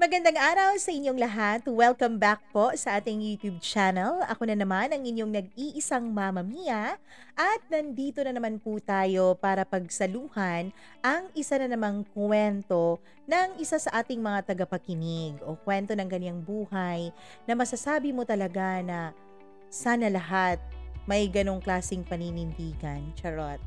Magandang araw sa inyong lahat. Welcome back po sa ating YouTube channel. Ako na naman ang inyong nag-iisang Mama Mia at nandito na naman po tayo para pagsaluhan ang isa na namang kwento ng isa sa ating mga tagapakinig o kwento ng kanyang buhay na masasabi mo talaga na sana lahat may ganong klaseng paninindigan. Charot.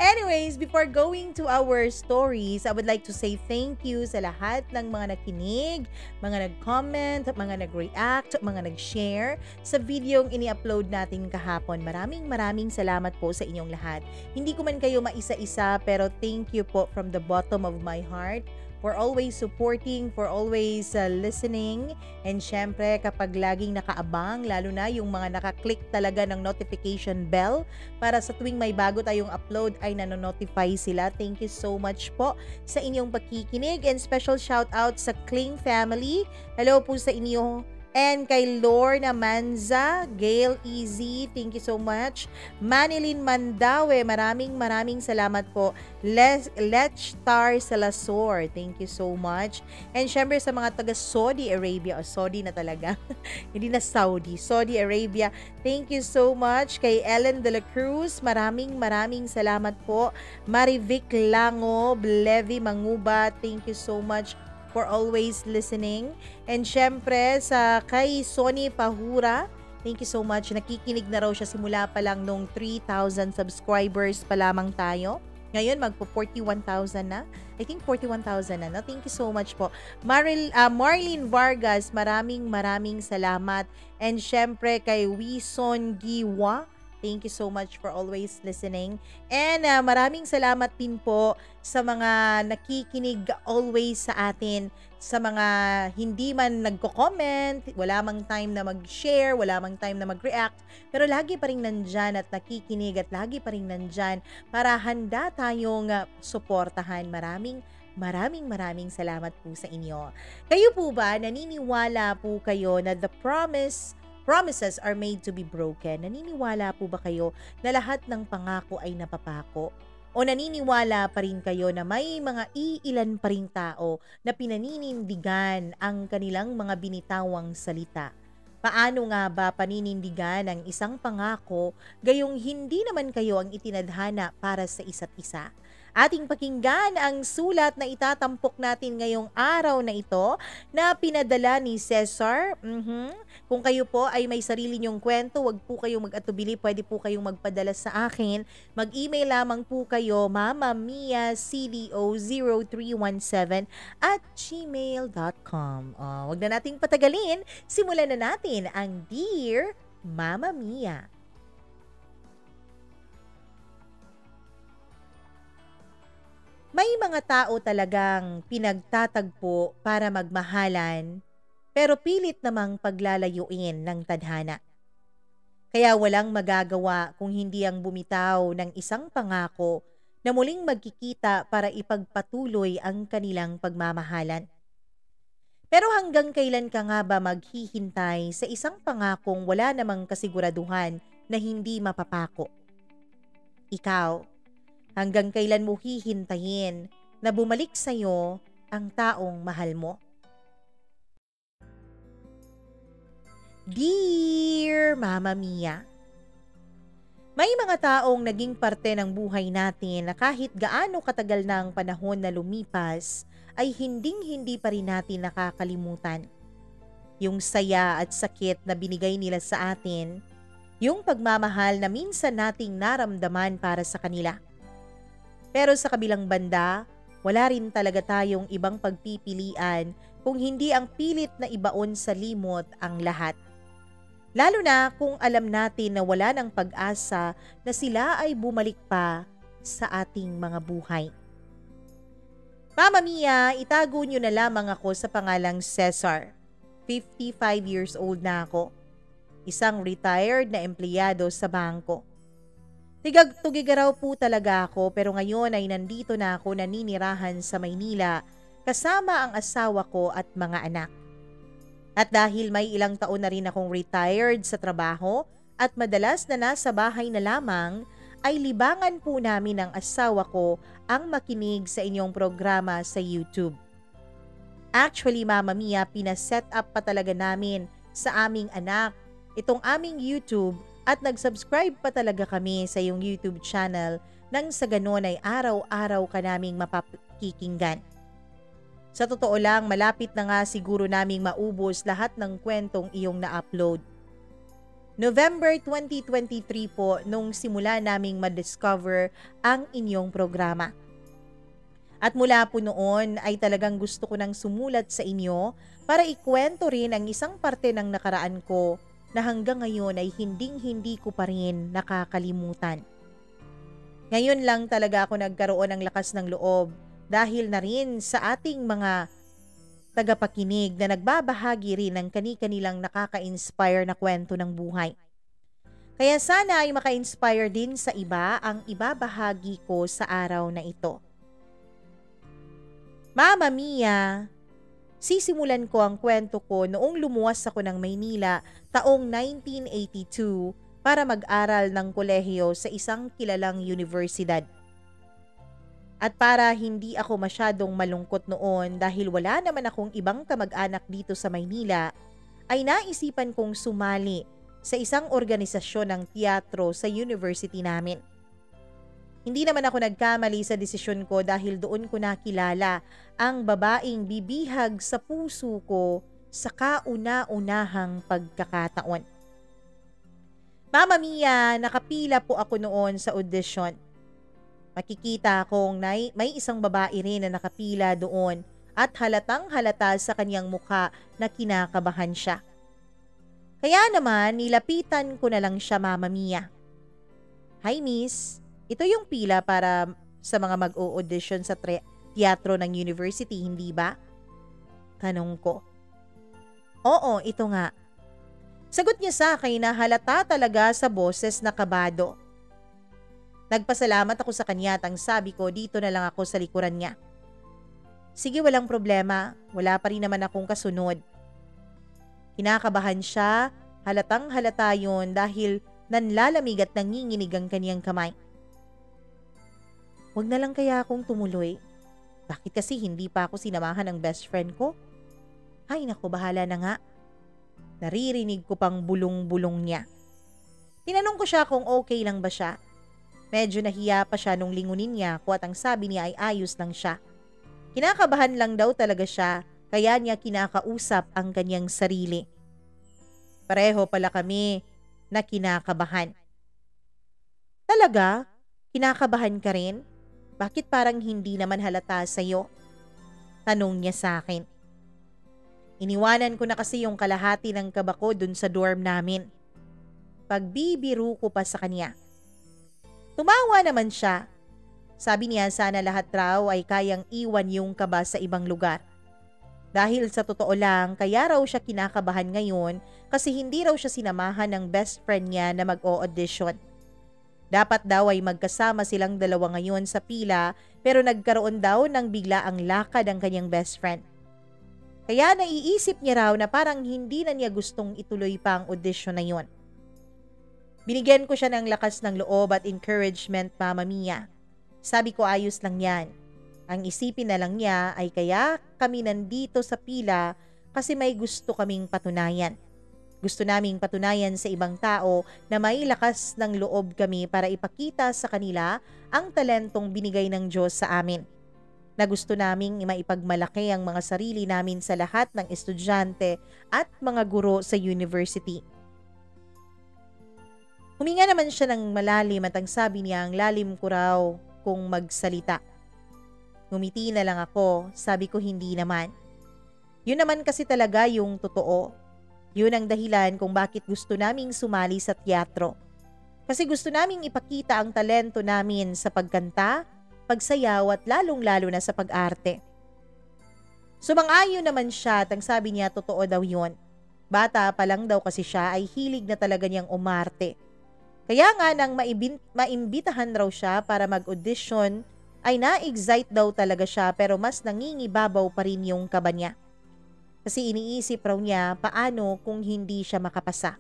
Anyways, before going to our stories, I would like to say thank you sa lahat ng mga nakinig, mga nag-comment, mga nag-react, mga nag-share sa videong ini-upload natin kahapon. Maraming salamat po sa inyong lahat. Hindi ko man kayo maisa-isa pero thank you po from the bottom of my heart for always supporting, for always listening. And syempre, kapag laging nakaabang, lalo na yung mga nakaklik talaga ng notification bell para sa tuwing may bago tayong upload ay nanonotify sila. Thank you so much po sa inyong pakikinig and special shout out sa Kling family. Hello po sa inyo. And kay Lorna Manza, Gail Easy, thank you so much. Manilyn Mandawe, maraming salamat po. Lechtar Salasor, thank you so much. And syempre sa mga taga Saudi Arabia, o Saudi na talaga, hindi na Saudi, Saudi Arabia, thank you so much. Kay Ellen de la Cruz, maraming salamat po. Marivic Lango, Levi Manguba, thank you so much for always listening. And syempre sa kay Sonny Pahura, thank you so much. Nakikinig na raw siya simula pa lang nung 3,000 subscribers pa lamang tayo. Ngayon magpo 41,000 na. I think 41,000 na. No? Thank you so much po. Marlene Vargas, maraming salamat. And syempre kay Wison Giwa, thank you so much for always listening. And maraming salamat din po sa mga nakikinig always sa atin, sa mga hindi man nagko-comment, wala mang time na mag-share, wala mang time na mag-react, pero lagi pa rin nandyan at nakikinig at lagi pa rin nandyan para handa tayong suportahan. Maraming salamat po sa inyo. Kayo po ba, naniniwala po kayo na promises are made to be broken? Naniniwala po ba kayo na lahat ng pangako ay napapako? O naniniwala pa rin kayo na may mga iilan pa ring tao na pinaninindigan ang kanilang mga binitawang salita? Paano nga ba paninindigan ang isang pangako gayong hindi naman kayo ang itinadhana para sa isa't isa? Ating pakinggan ang sulat na itatampok natin ngayong araw na ito na pinadala ni Cesar. Kung kayo po ay may sarili nyong kwento, wag po kayong mag-atubili, pwede po kayong magpadala sa akin. Mag-email lamang po kayo mamamiacdo0317@gmail.com. Wag na nating patagalin, simulan na natin ang Dear Mama Mia. May mga tao talagang pinagtatagpo para magmahalan, pero pilit namang paglalayuin ng tadhana. Kaya walang magagawa kung hindi ang bumitaw ng isang pangako na muling magkikita para ipagpatuloy ang kanilang pagmamahalan. Pero hanggang kailan ka nga ba maghihintay sa isang pangakong wala namang kasiguraduhan na hindi mapapako? Ikaw, hanggang kailan mo hihintayin na bumalik sa'yo ang taong mahal mo? Dear Mama Mia, may mga taong naging parte ng buhay natin na kahit gaano katagal na ang panahon na lumipas, ay hindi pa rin natin nakakalimutan. Yung saya at sakit na binigay nila sa atin, yung pagmamahal na minsan nating naramdaman para sa kanila. Pero sa kabilang banda, wala rin talaga tayong ibang pagpipilian kung hindi ang pilit na ibaon sa limot ang lahat. Lalo na kung alam natin na wala ng pag-asa na sila ay bumalik pa sa ating mga buhay. Mama Mia, itago nyo na lamang ako sa pangalang Cesar. 55 years old na ako. Isang retired na empleyado sa bangko. Tigag-tugigaraw po talaga ako pero ngayon ay nandito na ako naninirahan sa Maynila kasama ang asawa ko at mga anak. At dahil may ilang taon na rin akong retired sa trabaho at madalas na nasa bahay na lamang, ay libangan po namin ng asawa ko ang makinig sa inyong programa sa YouTube. Actually, Mama Mia, pinaset up pa talaga namin sa aming anak itong aming YouTube at nag-subscribe pa talaga kami sa iyong YouTube channel nang sa ganon ay araw-araw ka naming mapakikinggan. Sa totoo lang, malapit na nga siguro naming maubos lahat ng kwentong iyong na-upload. November 2023 po nung simula naming ma-discover ang inyong programa. At mula po noon ay talagang gusto ko nang sumulat sa inyo para ikwento rin ang isang parte ng nakaraan ko na hanggang ngayon ay hinding-hindi ko pa rin nakakalimutan. Ngayon lang talaga ako nagkaroon ng lakas ng loob dahil na rin sa ating mga tagapakinig na nagbabahagi rin ng kani-kanilang nakaka-inspire na kwento ng buhay. Kaya sana ay maka-inspire din sa iba ang ibabahagi ko sa araw na ito. Mama Mia, sisimulan ko ang kwento ko noong lumuwas ako ng Maynila taong 1982 para mag-aral ng kolehiyo sa isang kilalang universidad. At para hindi ako masyadong malungkot noon dahil wala naman akong ibang kamag-anak dito sa Maynila, ay naisipan kong sumali sa isang organisasyon ng teatro sa university namin. Hindi naman ako nagkamali sa desisyon ko dahil doon ko nakilala ang babaeng bibihag sa puso ko sa kauna-unahang pagkakataon. Mama Mia, nakapila po ako noon sa audition. Makikita akong may isang babae rin na nakapila doon at halatang halata sa kanyang mukha na kinakabahan siya. Kaya naman nilapitan ko na lang siya, Mama Mia. Hi Miss, ito yung pila para sa mga mag-o-audition sa teatro ng university, hindi ba? Tanong ko. Oo, ito nga. Sagot niya sa akin na halata talaga sa boses na kabado. Nagpasalamat ako sa kanya at ang sabi ko dito na lang ako sa likuran niya. Sige, walang problema. Wala pa rin naman akong kasunod. Kinakabahan siya, halatang halata yun dahil nanlalamig at nanginginig ang kaniyang kamay. Huwag na lang kaya akong tumuloy. Bakit kasi hindi pa ako sinamahan ng best friend ko? Ay naku, bahala na nga. Naririnig ko pang bulong-bulong niya. Tinanong ko siya kung okay lang ba siya. Medyo nahiya pa siya nung lingunin niya ako at ang sabi niya ay ayos lang siya. Kinakabahan lang daw talaga siya, kaya niya kinakausap ang kanyang sarili. Pareho pala kami na kinakabahan. Talaga? Kinakabahan ka rin? Bakit parang hindi naman halata sa'yo? Tanong niya sa akin. Iniwanan ko na kasi yung kalahati ng kaba ko dun sa dorm namin. Pagbibiro ko pa sa kanya. Tumawa naman siya. Sabi niya sana lahat raw ay kayang iwan yung kaba sa ibang lugar. Dahil sa totoo lang, kaya raw siya kinakabahan ngayon kasi hindi raw siya sinamahan ng best friend niya na mag-o-audition. Dapat daw ay magkasama silang dalawa ngayon sa pila pero nagkaroon daw ng bigla ang lakad ang kanyang best friend. Kaya naiisip niya raw na parang hindi na niya gustong ituloy pa ang audition na yun. Binigyan ko siya ng lakas ng loob at encouragement, Mama Mia. Sabi ko ayos lang yan. Ang isipin na lang niya ay kaya kami nandito sa pila kasi may gusto kaming patunayan. Gusto naming patunayan sa ibang tao na may lakas ng loob kami para ipakita sa kanila ang talentong binigay ng Diyos sa amin. Na gusto naming maipagmalaki ang mga sarili namin sa lahat ng estudyante at mga guro sa university. Huminga naman siya ng malalim at ang sabi niya ang lalim ko raw kung magsalita. Ngumiti na lang ako, sabi ko hindi naman. Yun naman kasi talaga yung totoo. Yun ang dahilan kung bakit gusto naming sumali sa teatro. Kasi gusto naming ipakita ang talento namin sa pagkanta, pagsayaw at lalong-lalo na sa pag-arte. Sumang-ayon naman siya at ang sabi niya totoo daw yun. Bata pa lang daw kasi siya ay hilig na talaga niyang umarte. Kaya nga nang maimbitahan raw siya para mag-audition ay na-excite daw talaga siya pero mas nangingibabaw pa rin yung kaba niya. Kasi iniisip raw niya paano kung hindi siya makapasa.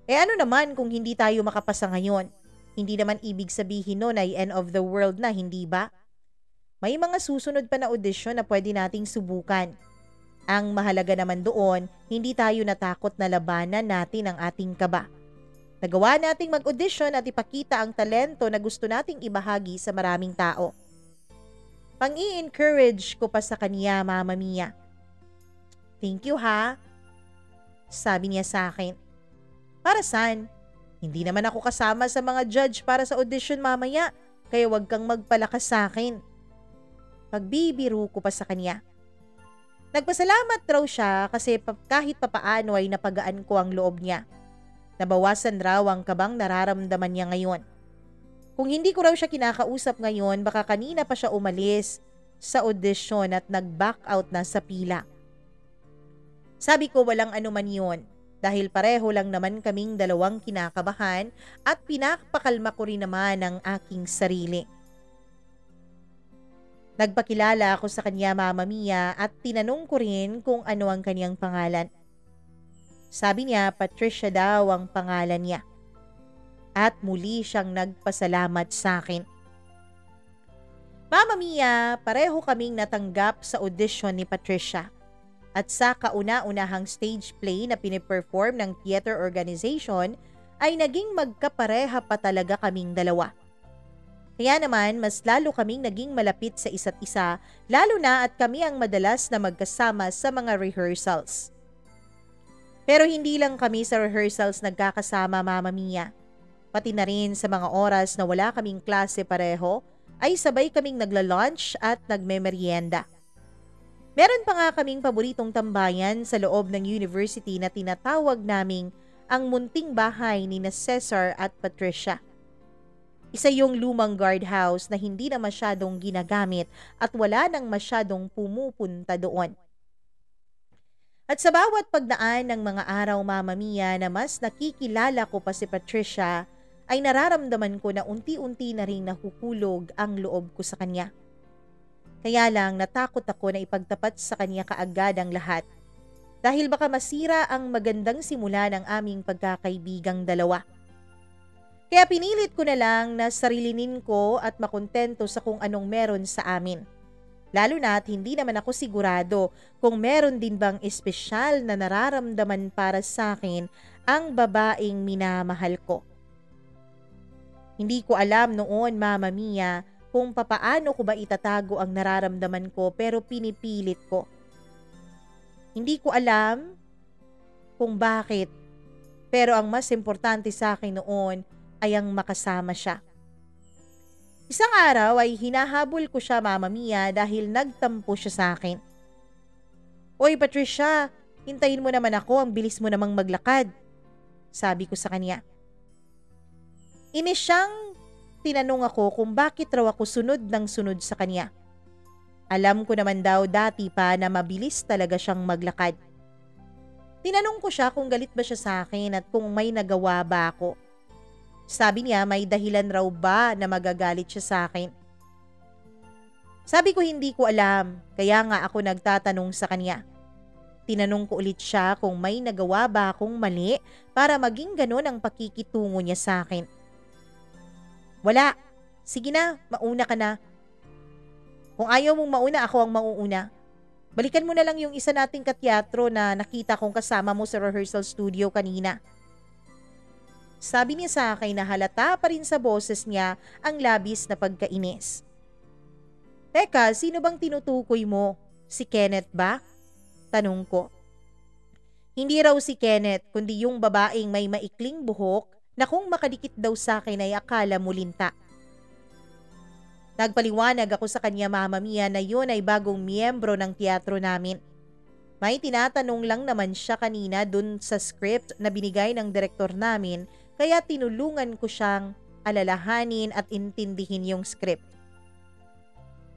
Ano naman kung hindi tayo makapasa ngayon? Hindi naman ibig sabihin nun ay end of the world na, hindi ba? May mga susunod pa na audisyon na pwede nating subukan. Ang mahalaga naman doon, hindi tayo natakot na labanan natin ang ating kaba. Nagawa nating mag-audition at ipakita ang talento na gusto nating ibahagi sa maraming tao. Pang-i-encourage ko pa sa kanya, Mama Mia. Thank you ha, sabi niya sa akin. Para saan? Hindi naman ako kasama sa mga judge para sa audition mamaya, kaya wag kang magpalakas sa akin. Pagbibiro ko pa sa kanya. Nagpasalamat raw siya kasi kahit papaano ay napagaan ko ang loob niya. Nabawasan raw ang kabang nararamdaman niya ngayon. Kung hindi ko raw siya kinakausap ngayon, baka kanina pa siya umalis sa audition at nag-back out na sa pila. Sabi ko walang anuman yun dahil pareho lang naman kaming dalawang kinakabahan at pinapakalma ko rin naman ang aking sarili. Nagpakilala ako sa kanya, Mama Mia, at tinanong ko rin kung ano ang kanyang pangalan. Sabi niya, Patricia daw ang pangalan niya. At muli siyang nagpasalamat sa akin. Mama Mia, pareho kaming natanggap sa audition ni Patricia. At sa kauna-unahang stage play na piniperform ng theater organization ay naging magkapareha pa talaga kaming dalawa. Kaya naman, mas lalo kaming naging malapit sa isa't isa, lalo na at kami ang madalas na magkasama sa mga rehearsals. Pero hindi lang kami sa rehearsals nagkakasama, Mama Mia. Pati na rin sa mga oras na wala kaming klase pareho, ay sabay kaming nagla-lunch at nagme-merienda. Meron pa nga kaming paboritong tambayan sa loob ng university na tinatawag naming ang munting bahay ni na Cesar at Patricia. Isa yung lumang guardhouse na hindi na masyadong ginagamit at wala nang masyadong pumupunta doon. At sa bawat pagdaan ng mga araw, Mama Mia, na mas nakikilala ko pa si Patricia, ay nararamdaman ko na unti-unti na rin nahuhulog ang loob ko sa kanya. Kaya lang natakot ako na ipagtapat sa kanya kaagad ang lahat. Dahil baka masira ang magandang simula ng aming pagkakaibigang dalawa. Kaya pinilit ko na lang na sarilinin ko at makontento sa kung anong meron sa amin. Lalo na at hindi naman ako sigurado kung meron din bang espesyal na nararamdaman para sa akin ang babaeng minamahal ko. Hindi ko alam noon, Mama Mia, kung papaano ko ba itatago ang nararamdaman ko pero pinipilit ko. Hindi ko alam kung bakit, pero ang mas importante sa akin noon ay ang makasama siya. Isang araw ay hinahabol ko siya, Mama Mia, dahil nagtampo siya sa akin. Oy Patricia, hintayin mo naman ako, ang bilis mo namang maglakad, sabi ko sa kanya. Inis siyang tinanong ako kung bakit raw ako sunod ng sunod sa kanya. Alam ko naman daw dati pa na mabilis talaga siyang maglakad. Tinanong ko siya kung galit ba siya sa akin at kung may nagawa ba ako. Sabi niya may dahilan raw ba na magagalit siya sa akin. Sabi ko hindi ko alam, kaya nga ako nagtatanong sa kanya. Tinanong ko ulit siya kung may nagawa ba akong mali para maging ganon ang pakikitungo niya sa akin. Wala. Sige na, mauna ka na. Kung ayaw mong mauna, ako ang mauuna. Balikan mo na lang yung isa nating kateatro na nakita kong kasama mo sa rehearsal studio kanina. Sabi niya sa akin na halata pa rin sa boses niya ang labis na pagkainis. Teka, sino bang tinutukoy mo? Si Kenneth ba? Tanong ko. Hindi raw si Kenneth, kundi yung babaeng may maikling buhok na kung makadikit daw sa akin ay akala mo linta. Nagpaliwanag ako sa kanya, Mama Mia, na yun ay bagong miyembro ng teatro namin. May tinatanong lang naman siya kanina dun sa script na binigay ng direktor namin, kaya tinulungan ko siyang alalahanin at intindihin yung script.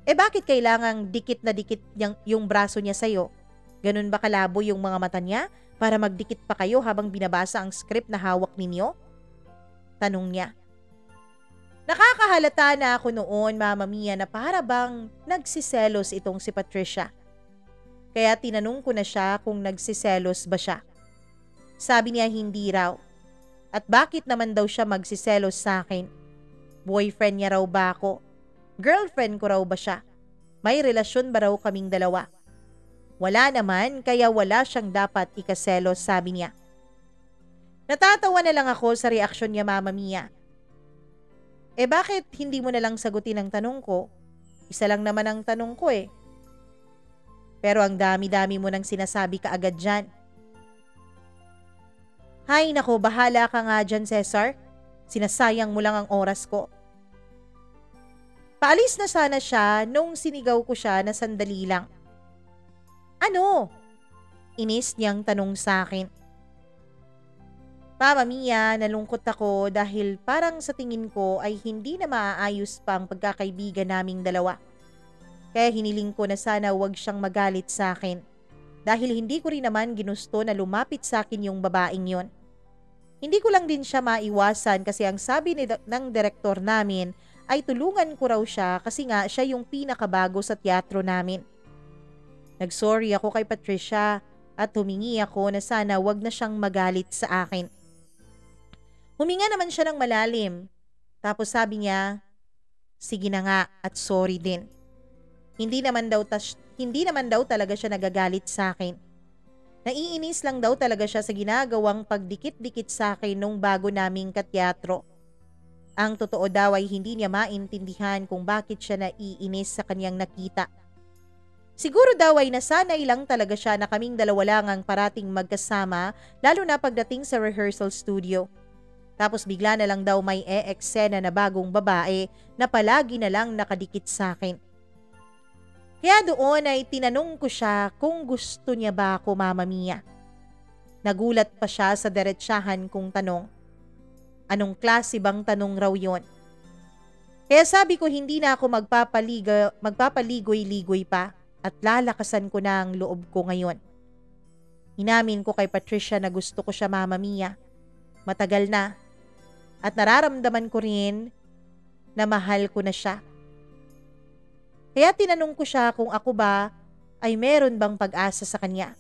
Bakit kailangang dikit na dikit yung braso niya sa'yo? Ganun ba kalabo yung mga mata niya para magdikit pa kayo habang binabasa ang script na hawak ninyo? Tanong niya. Nakakahalata na ako noon, Mama Mia, na para bang nagsiselos itong si Patricia. Kaya tinanong ko na siya kung nagsiselos ba siya. Sabi niya hindi raw. At bakit naman daw siya magsiselos sa akin? Boyfriend niya raw ba ako? Girlfriend ko raw ba siya? May relasyon ba raw kaming dalawa? Wala naman, kaya wala siyang dapat ikaselos, sabi niya. Natatawa na lang ako sa reaksyon niya, Mama Mia. Bakit hindi mo na lang sagutin ang tanong ko? Isa lang naman ang tanong ko eh. Pero ang dami-dami mo nang sinasabi kaagad dyan. Hay nako, bahala ka nga dyan, Cesar. Sinasayang mo lang ang oras ko. Paalis na sana siya nung sinigaw ko siya na sandali lang. Ano? Inis niyang tanong sa akin. Mama Mia, nalungkot ako dahil parang sa tingin ko ay hindi na maaayos pa ang pagkakaibigan naming dalawa. Kaya hiniling ko na sana huwag siyang magalit sa akin. Dahil hindi ko rin naman ginusto na lumapit sa akin yung babaeng yon. Hindi ko lang din siya maiwasan kasi ang sabi ng direktor namin ay tulungan ko raw siya kasi nga siya yung pinakabago sa teatro namin. Nagsorry ako kay Patricia at humingi ako na sana wag na siyang magalit sa akin. Huminga naman siya ng malalim. Tapos sabi niya, sige na nga at sorry din. Hindi naman daw talaga siya nagagalit sa akin. Naiinis lang daw talaga siya sa ginagawang pagdikit-dikit sa akin nung bago naming kateatro. Ang totoo daw ay hindi niya maintindihan kung bakit siya naiinis sa kanyang nakita. Siguro daw ay nasanay lang talaga siya na kaming dalawa lang ang parating magkasama, lalo na pagdating sa rehearsal studio. Tapos bigla na lang daw may eksena na bagong babae na palagi na lang nakadikit sa akin. Kaya doon ay tinanong ko siya kung gusto niya ba ako, Mama Mia. Nagulat pa siya sa diretsahan kong tanong. Anong klase bang tanong raw yon? Kaya sabi ko hindi na ako magpapaligoy-ligoy pa at lalakasan ko na ang loob ko ngayon. Inamin ko kay Patricia na gusto ko siya, Mama Mia. Matagal na. At nararamdaman ko rin na mahal ko na siya. Kaya tinanong ko siya kung ako ba ay meron bang pag-asa sa kanya.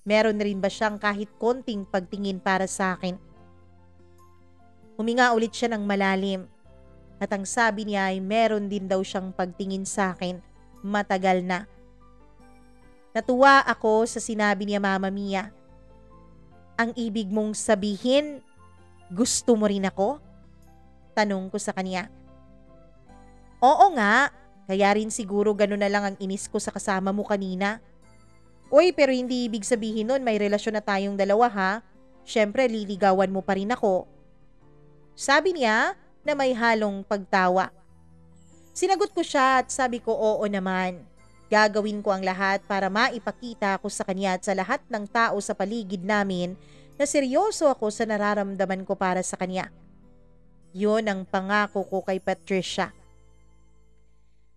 Meron rin ba siyang kahit konting pagtingin para sa akin. Huminga ulit siya ng malalim. At ang sabi niya ay meron din daw siyang pagtingin sa akin matagal na. Natuwa ako sa sinabi niya, Mama Mia. Ang ibig mong sabihin, gusto mo rin ako? Tanong ko sa kanya. Oo nga, kaya rin siguro gano'n na lang ang inis ko sa kasama mo kanina. Uy, pero hindi ibig sabihin nun may relasyon na tayong dalawa ha. Siyempre liligawan mo pa rin ako. Sabi niya na may halong pagtawa. Sinagot ko siya at sabi ko oo naman. Gagawin ko ang lahat para maipakita ko sa kanya at sa lahat ng tao sa paligid namin na seryoso ako sa nararamdaman ko para sa kanya. Yun ang pangako ko kay Patricia.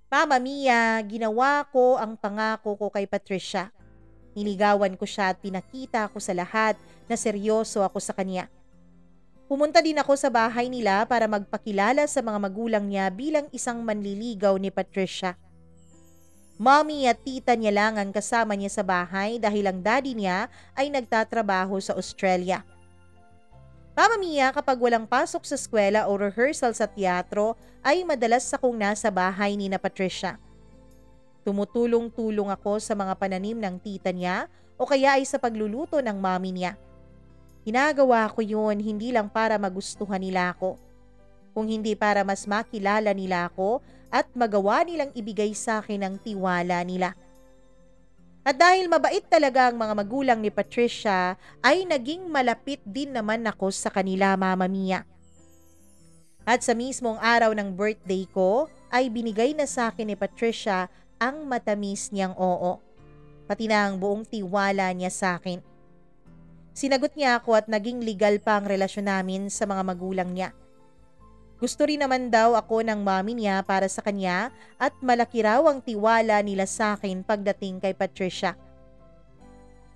Mama Mia, ginawa ko ang pangako ko kay Patricia. Niligawan ko siya at pinakita ko sa lahat na seryoso ako sa kanya. Pumunta din ako sa bahay nila para magpakilala sa mga magulang niya bilang isang manliligaw ni Patricia. Mommy at tita niya lang ang kasama niya sa bahay dahil ang daddy niya ay nagtatrabaho sa Australia. Mama Mia, kapag walang pasok sa eskwela o rehearsal sa teatro ay madalas akong nasa bahay ni na Patricia. Tumutulong-tulong ako sa mga pananim ng tita niya o kaya ay sa pagluluto ng mommy niya. Ginagawa ko yun hindi lang para magustuhan nila ako, kung hindi para mas makilala nila ako at magawa nilang ibigay sa akin ang tiwala nila. At dahil mabait talaga ang mga magulang ni Patricia, ay naging malapit din naman ako sa kanila, Mama Mia. At sa mismong araw ng birthday ko, ay binigay na sa akin ni Patricia ang matamis niyang oo, pati na ang buong tiwala niya sa akin. Sinagot niya ako at naging legal pa ang relasyon namin sa mga magulang niya. Gusto rin naman daw ako ng mami niya para sa kanya at malaki raw ang tiwala nila sa akin pagdating kay Patricia.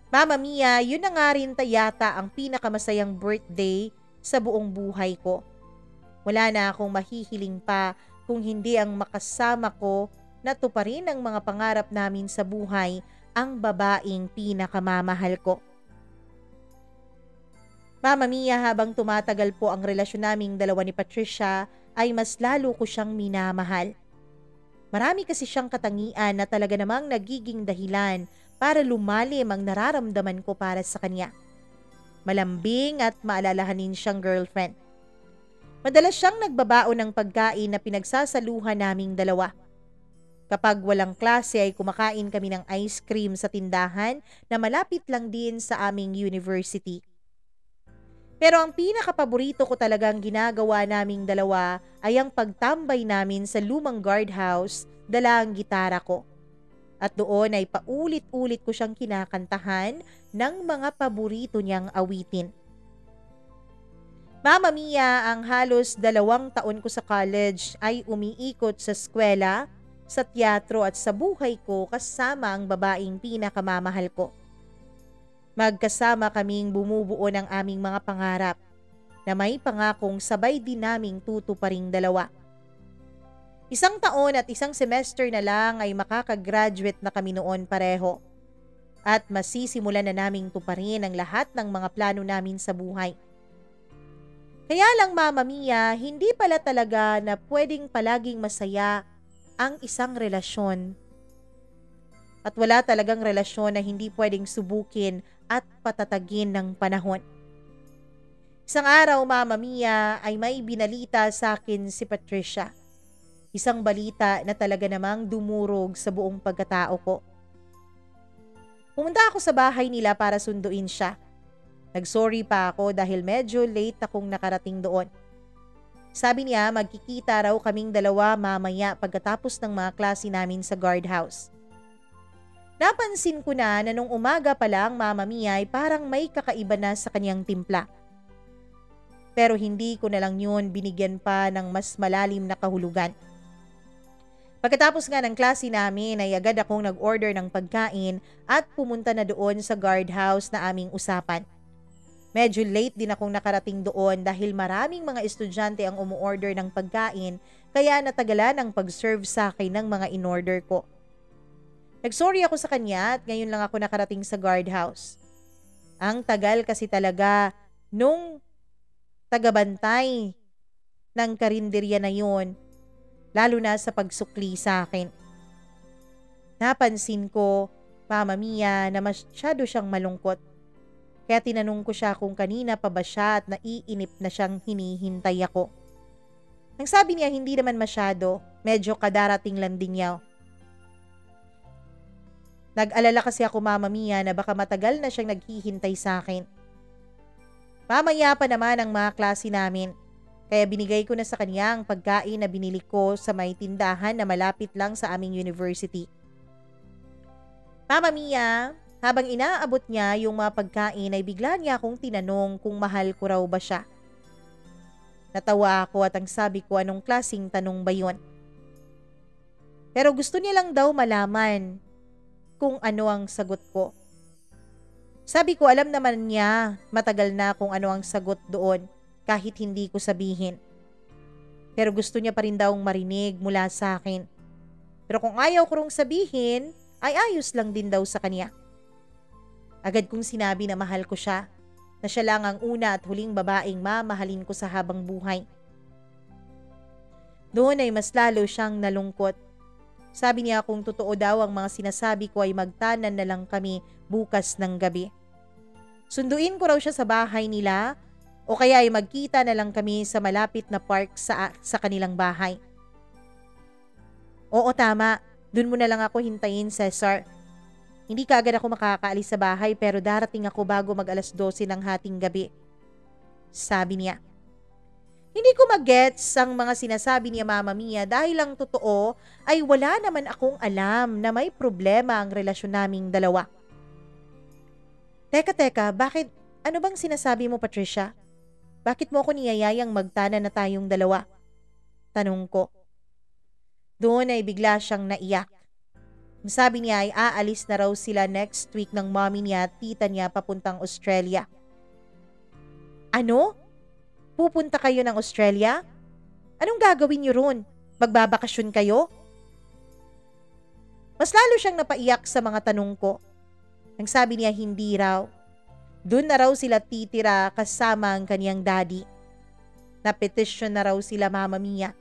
Mama Mia, yun na nga rin yata ang pinakamasayang birthday sa buong buhay ko. Wala na akong mahihiling pa kung hindi ang makasama ko na tuparin ang mga pangarap namin sa buhay ang babaeng pinakamamahal ko. Mama Mia, habang tumatagal po ang relasyon naming dalawa ni Patricia, ay mas lalo ko siyang minamahal. Marami kasi siyang katangian na talaga namang nagiging dahilan para lumalim ang nararamdaman ko para sa kanya. Malambing at maalalahanin siyang girlfriend. Madalas siyang nagbabaon ng pagkain na pinagsasaluhan naming dalawa. Kapag walang klase ay kumakain kami ng ice cream sa tindahan na malapit lang din sa aming university. Pero ang pinakapaborito ko talagang ginagawa naming dalawa ay ang pagtambay namin sa lumang guardhouse, dala ang gitara ko. At doon ay paulit-ulit ko siyang kinakantahan ng mga paborito niyang awitin. Mamma Mia, ang halos 2 taon ko sa college ay umiikot sa eskwela, sa teatro at sa buhay ko kasama ang babaeng pinakamamahal ko. Magkasama kaming bumubuo ng aming mga pangarap na may pangakong sabay din naming tutuparing dalawa. 1 taon at 1 semester na lang ay makakagraduate na kami noon pareho at masisimulan na naming tuparin ang lahat ng mga plano namin sa buhay. Kaya lang Mamma Mia, hindi pala talaga na pwedeng palaging masaya ang isang relasyon. At wala talagang relasyon na hindi pwedeng subukin at patatagin ng panahon. Isang araw, Mamma Mia, ay may binalita sa akin si Patricia. Isang balita na talaga namang dumurog sa buong pagkatao ko. Pumunta ako sa bahay nila para sunduin siya. Nag-sorry pa ako dahil medyo late akong nakarating doon. Sabi niya magkikita raw kaming dalawa mamaya pagkatapos ng mga klase namin sa guardhouse. Napansin ko na nung umaga pa lang Mamma Mia ay parang may kakaiba na sa kanyang timpla. Pero hindi ko na lang yun binigyan pa ng mas malalim na kahulugan. Pagkatapos nga ng klase namin ay agad akong nag-order ng pagkain at pumunta na doon sa guardhouse na aming usapan. Medyo late din akong nakarating doon dahil maraming mga estudyante ang umu-order ng pagkain kaya natagalan ang pag-serve sa akin ng mga in-order ko. Nag-sorry ako sa kanya at ngayon lang ako nakarating sa guardhouse. Ang tagal kasi talaga nung tagabantay ng karinderya na yun, lalo na sa pagsukli sa akin. Napansin ko, Mamma Mia, na masyado siyang malungkot. Kaya tinanong ko siya kung kanina pa ba siya at naiinip na siyang hinihintay ako. Ang sabi niya hindi naman masyado, medyo kadarating lang din niya. Nag-alala kasi ako Mamma Mia na baka matagal na siyang naghihintay sa akin. Mamaya pa naman ang mga klase namin, kaya binigay ko na sa kanya ang pagkain na binili ko sa may tindahan na malapit lang sa aming university. Mamma Mia, habang inaabot niya yung mga pagkain ay bigla niya akong tinanong kung mahal ko raw ba siya. Natawa ako at ang sabi ko anong klaseng tanong ba yun. Pero gusto niya lang daw malaman kung ano ang sagot ko. Sabi ko alam naman niya matagal na kung ano ang sagot doon kahit hindi ko sabihin. Pero gusto niya pa rin daw marinig mula sa akin. Pero kung ayaw ko rong sabihin ay ayos lang din daw sa kanya. Agad kong sinabi na mahal ko siya, na siya lang ang una at huling babaeng mamahalin ko sa habang buhay. Doon ay mas lalo siyang nalungkot. Sabi niya kung totoo daw ang mga sinasabi ko ay magtanan na lang kami bukas ng gabi. Sunduin ko raw siya sa bahay nila o kaya ay magkita na lang kami sa malapit na park sa kanilang bahay. Oo tama, dun mo na lang ako hintayin, Cesar. Hindi kaagad ako makakaalis sa bahay pero darating ako bago mag-12 ng hating gabi. Sabi niya. Hindi ko mag-gets ang mga sinasabi niya Mamma Mia dahil lang totoo ay wala naman akong alam na may problema ang relasyon naming dalawa. Teka, bakit? Ano bang sinasabi mo Patricia? Bakit mo ako niyayayang magtana na tayong dalawa? Tanong ko. Doon ay bigla siyang naiyak. Sabi niya ay aalis na raw sila next week ng mommy niya at tita niya papuntang Australia. Ano? Pupunta kayo ng Australia? Anong gagawin niyo ron? Magbabakasyon kayo? Mas lalo siyang napaiyak sa mga tanong ko. Ang sabi niya hindi raw. Doon na raw sila titira kasama ang kaniyang daddy. Napetisyon na raw sila Mamma Mia.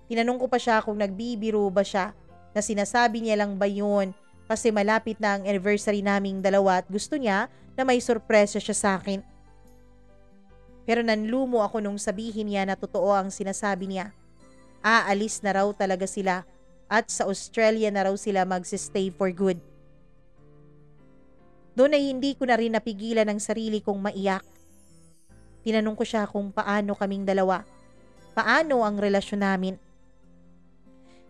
Tinanong ko pa siya kung nagbibiro ba siya, na sinasabi niya lang ba yun kasi malapit na ang anniversary naming dalawa at gusto niya na may sorpresa siya sa akin. Pero nanlumo ako nung sabihin niya na totoo ang sinasabi niya. Aalis na raw talaga sila at sa Australia na raw sila magsistay for good. Doon ay hindi ko na rin napigilan ang sarili kong maiyak. Tinanong ko siya kung paano kaming dalawa. Paano ang relasyon namin.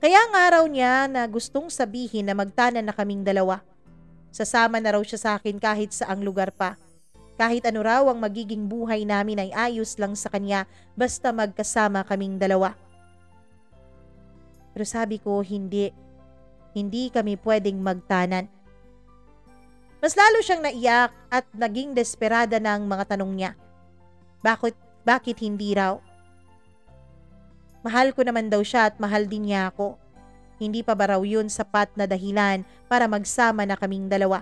Kaya nga raw niya na gustong sabihin na magtanan na kaming dalawa. Sasama na raw siya sa akin kahit saang lugar pa. Kahit ano raw ang magiging buhay namin ay ayos lang sa kanya basta magkasama kaming dalawa. Pero sabi ko hindi. Hindi kami pwedeng magtanan. Mas lalo siyang naiyak at naging desperada ng mga tanong niya. Bakit hindi raw? Mahal ko naman daw siya at mahal din niya ako. Hindi pa ba raw yun sapat na dahilan para magsama na kaming dalawa?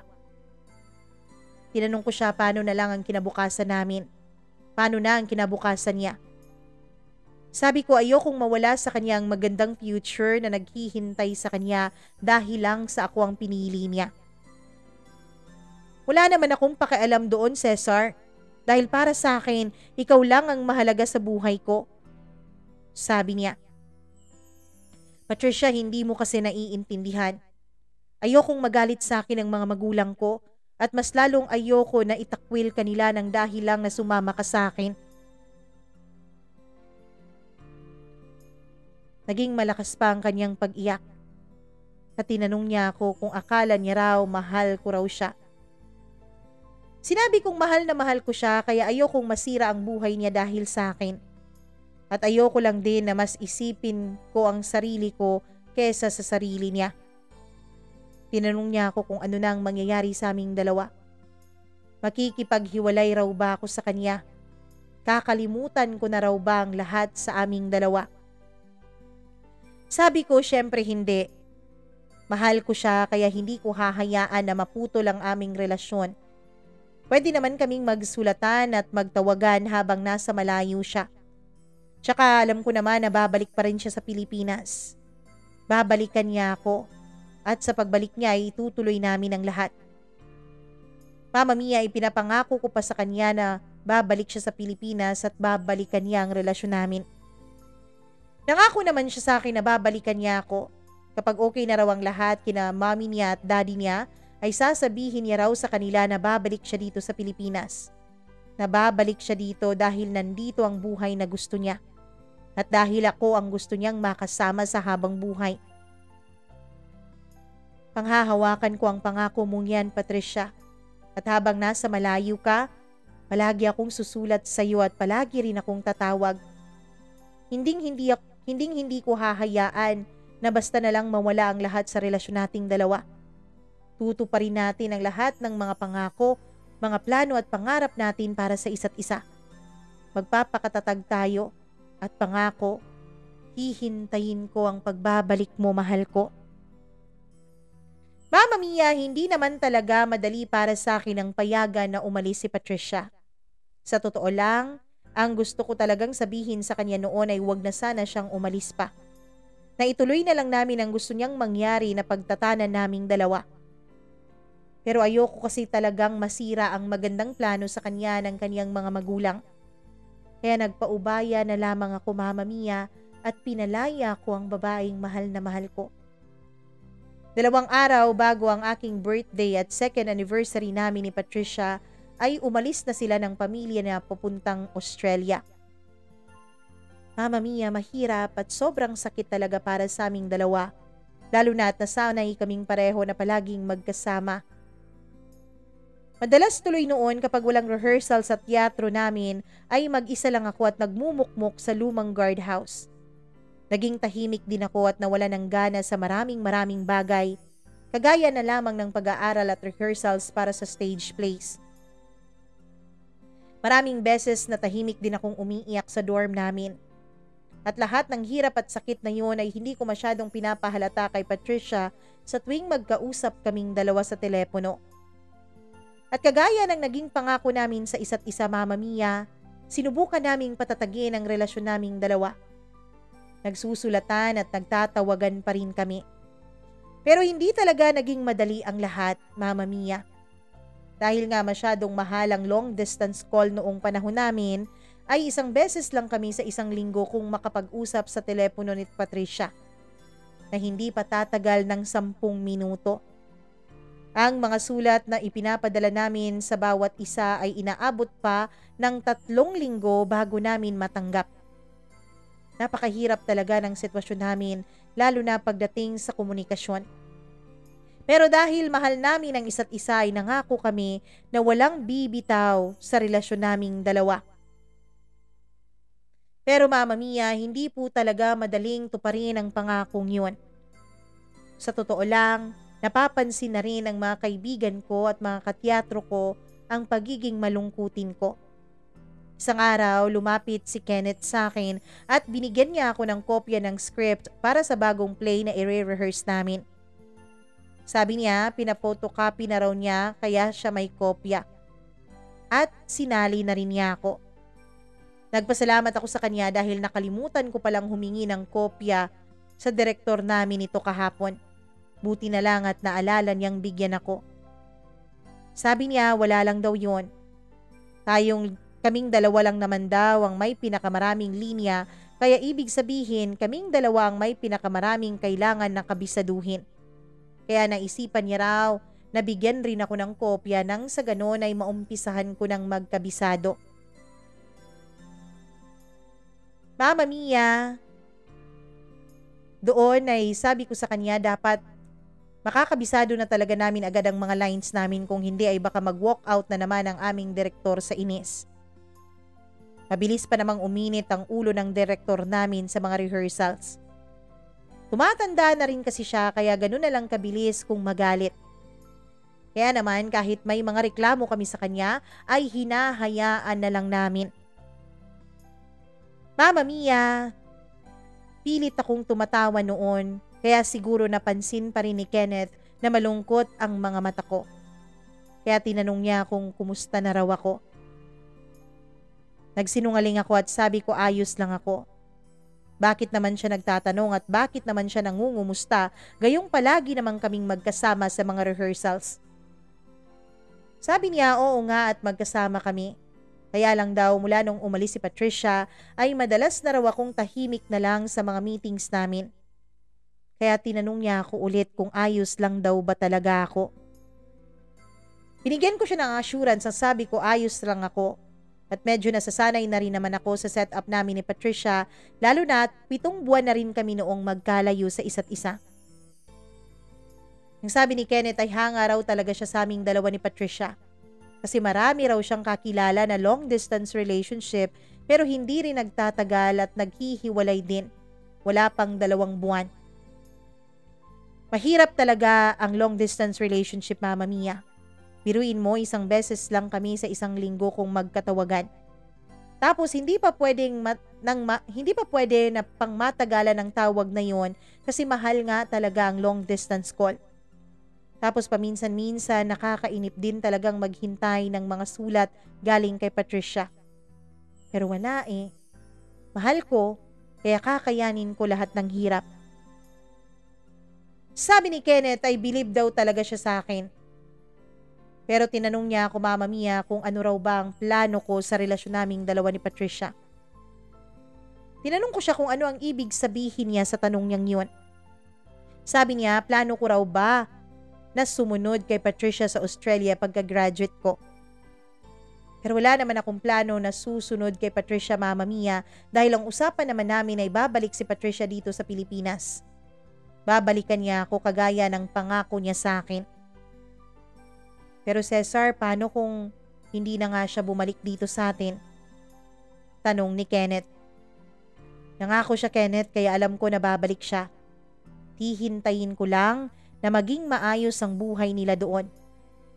Tinanong ko siya paano na lang ang kinabukasan namin. Paano na ang kinabukasan niya? Sabi ko ayokong mawala sa kanya ang magandang future na naghihintay sa kanya dahil lang sa ako ang pinili niya. Wala naman akong pakialam doon, Cesar. Dahil para sa akin, ikaw lang ang mahalaga sa buhay ko. Sabi niya. Patricia, hindi mo kasi naiintindihan. Ayokong magalit sa akin ang mga magulang ko at mas lalong ayoko na itakwil kanila ng dahil lang na sumama ka sa akin. Naging malakas pa ang kanyang pag-iyak. At tinanong niya ako kung akala niya raw mahal ko raw siya. Sinabi kong mahal na mahal ko siya kaya ayokong masira ang buhay niya dahil sa akin. At ayoko lang din na mas isipin ko ang sarili ko kesa sa sarili niya. Tinanong niya ako kung ano na ang mangyayari sa aming dalawa. Makikipaghiwalay raw ba ako sa kanya? Kakalimutan ko na raw ba ang lahat sa aming dalawa? Sabi ko, syempre hindi. Mahal ko siya kaya hindi ko hahayaan na maputol ang aming relasyon. Pwede naman kaming magsulatan at magtawagan habang nasa malayo siya. Tsaka alam ko naman na babalik pa rin siya sa Pilipinas. Babalikan niya ako at sa pagbalik niya ay itutuloy namin ang lahat. Mama Mia, ipinapangako ko pa sa kanya na babalik siya sa Pilipinas at babalikan niya ang relasyon namin. Nangako naman siya sa akin na babalikan niya ako. Kapag okay na raw ang lahat kina mommy niya at daddy niya, ay sasabihin niya raw sa kanila na babalik siya dito sa Pilipinas. Na babalik siya dito dahil nandito ang buhay na gusto niya. At dahil ako ang gusto niyang makasama sa habang buhay. Panghahawakan ko ang pangako mong yan, Patricia. At habang nasa malayo ka, palagi akong susulat sa iyo at palagi rin akong tatawag. Hindi ko hahayaan na basta na lang mawala ang lahat sa relasyon nating dalawa. Tutuparin natin ang lahat ng mga pangako, mga plano at pangarap natin para sa isa't isa. Magpapakatatag tayo at pangako, hihintayin ko ang pagbabalik mo, mahal ko. Mama Mia, hindi naman talaga madali para sa akin ang payagan na umalis si Patricia. Sa totoo lang, ang gusto ko talagang sabihin sa kanya noon ay huwag na sana siyang umalis pa. Na ituloy na lang namin ang gusto niyang mangyari na pagtatanan naming dalawa. Pero ayoko kasi talagang masira ang magandang plano sa kanya ng kanyang mga magulang. Kaya nagpaubaya na lamang ako, Mama Mia, at pinalaya ko ang babaeng mahal na mahal ko. 2 araw bago ang aking birthday at second anniversary namin ni Patricia, ay umalis na sila ng pamilya na papuntang Australia. Mama Mia, mahirap at sobrang sakit talaga para sa aming dalawa, lalo na at nasanay kaming pareho na palaging magkasama. Madalas tuloy noon kapag walang rehearsal sa teatro namin ay mag-isa lang ako at nagmumukmuk sa lumang guardhouse. Naging tahimik din ako at nawala ng gana sa maraming bagay, kagaya na lamang ng pag-aaral at rehearsals para sa stage plays. Maraming beses na tahimik din akong umiiyak sa dorm namin. At lahat ng hirap at sakit na yun ay hindi ko masyadong pinapahalata kay Patricia sa tuwing magkausap kaming dalawa sa telepono. At kagaya ng naging pangako namin sa isa't isa, Mama Mia, sinubukan naming patatagin ang relasyon naming dalawa. Nagsusulatan at nagtatawagan pa rin kami. Pero hindi talaga naging madali ang lahat, Mama Mia. Dahil nga masyadong mahal ang long distance call noong panahon namin, ay isang beses lang kami sa isang linggo kung makapag-usap sa telepono ni Patricia na hindi pa tatagal ng 10 minuto. Ang mga sulat na ipinapadala namin sa bawat isa ay inaabot pa ng 3 linggo bago namin matanggap. Napakahirap talaga ng sitwasyon namin, lalo na pagdating sa komunikasyon. Pero dahil mahal namin ang isa't isa ay nangako kami na walang bibitaw sa relasyon naming dalawa. Pero Mama Mia, hindi po talaga madaling tuparin ang pangakong yun. Sa totoo lang, napapansin na rin ng mga kaibigan ko at mga kateatro ko ang pagiging malungkutin ko. Isang araw, lumapit si Kenneth sa akin at binigyan niya ako ng kopya ng script para sa bagong play na i-rehearse namin. Sabi niya, pinapotocopy na raw niya kaya siya may kopya. At sinali na rin niya ako. Nagpasalamat ako sa kanya dahil nakalimutan ko palang humingi ng kopya sa direktor namin ito kahapon. Buti na lang at naalala niyang bigyan ako. Sabi niya, wala lang daw yun. Kaming dalawa lang naman daw ang may pinakamaraming linya, kaya ibig sabihin kaming dalawa ang may pinakamaraming kailangan na kabisaduhin. Kaya naisipan niya raw na bigyan rin ako ng kopya nang sa ganon ay maumpisahan ko ng magkabisado. Mama Mia, doon ay sabi ko sa kanya dapat makakabisado na talaga namin agad ang mga lines namin, kung hindi ay baka mag-walk out na naman ang aming direktor sa inis. Mabilis pa namang uminit ang ulo ng direktor namin sa mga rehearsals. Tumatanda na rin kasi siya kaya ganun na lang kabilis kung magalit. Kaya naman kahit may mga reklamo kami sa kanya ay hinahayaan na lang namin. Mama Mia, pilit akong tumatawa noon kaya siguro napansin pa rin ni Kenneth na malungkot ang mga mata ko. Kaya tinanong niya kung kumusta na raw ako. Nagsinungaling ako at sabi ko ayos lang ako. Bakit naman siya nagtatanong at bakit naman siya nangungumusta, gayong palagi namang kaming magkasama sa mga rehearsals? Sabi niya oo nga at magkasama kami. Kaya lang daw mula nung umalis si Patricia ay madalas na raw akong tahimik na lang sa mga meetings namin. Kaya tinanong niya ako ulit kung ayos lang daw ba talaga ako. Binigyan ko siya ng assurance at sabi ko ayos lang ako. At medyo nasasanay na rin naman ako sa setup namin ni Patricia, lalo na at 7 buwan na rin kami noong magkalayo sa isa't isa. Ang sabi ni Kenneth ay hanga raw talaga siya sa aming dalawa ni Patricia. Kasi marami raw siyang kakilala na long distance relationship pero hindi rin nagtatagal at naghihiwalay din. Wala pang 2 buwan. Mahirap talaga ang long distance relationship, Mama Mia. Biruin mo, 1 beses lang kami sa 1 linggo kung magkatawagan. Tapos hindi pa pwede na pangmatagalan ng tawag na yon kasi mahal nga talaga ang long distance call. Tapos paminsan-minsan nakakainip din talagang maghintay ng mga sulat galing kay Patricia. Pero wala eh. Mahal ko, kaya kakayanin ko lahat ng hirap. Sabi ni Kenneth ay believe daw talaga siya sa akin. Pero tinanong niya ako, Mama Mia, kung ano raw ba ang plano ko sa relasyon naming dalawa ni Patricia. Tinanong ko siya kung ano ang ibig sabihin niya sa tanong niyang yun. Sabi niya, plano ko raw ba na sumunod kay Patricia sa Australia pagka-graduate ko. Pero wala naman akong plano na susunod kay Patricia, Mama Mia, dahil ang usapan naman namin ay babalik si Patricia dito sa Pilipinas. Babalikan niya ako kagaya ng pangako niya sa akin. Pero Cesar, paano kung hindi na nga siya bumalik dito sa atin? Tanong ni Kenneth. Nangako siya, Kenneth, kaya alam ko na babalik siya. Hihintayin ko lang na maging maayos ang buhay nila doon.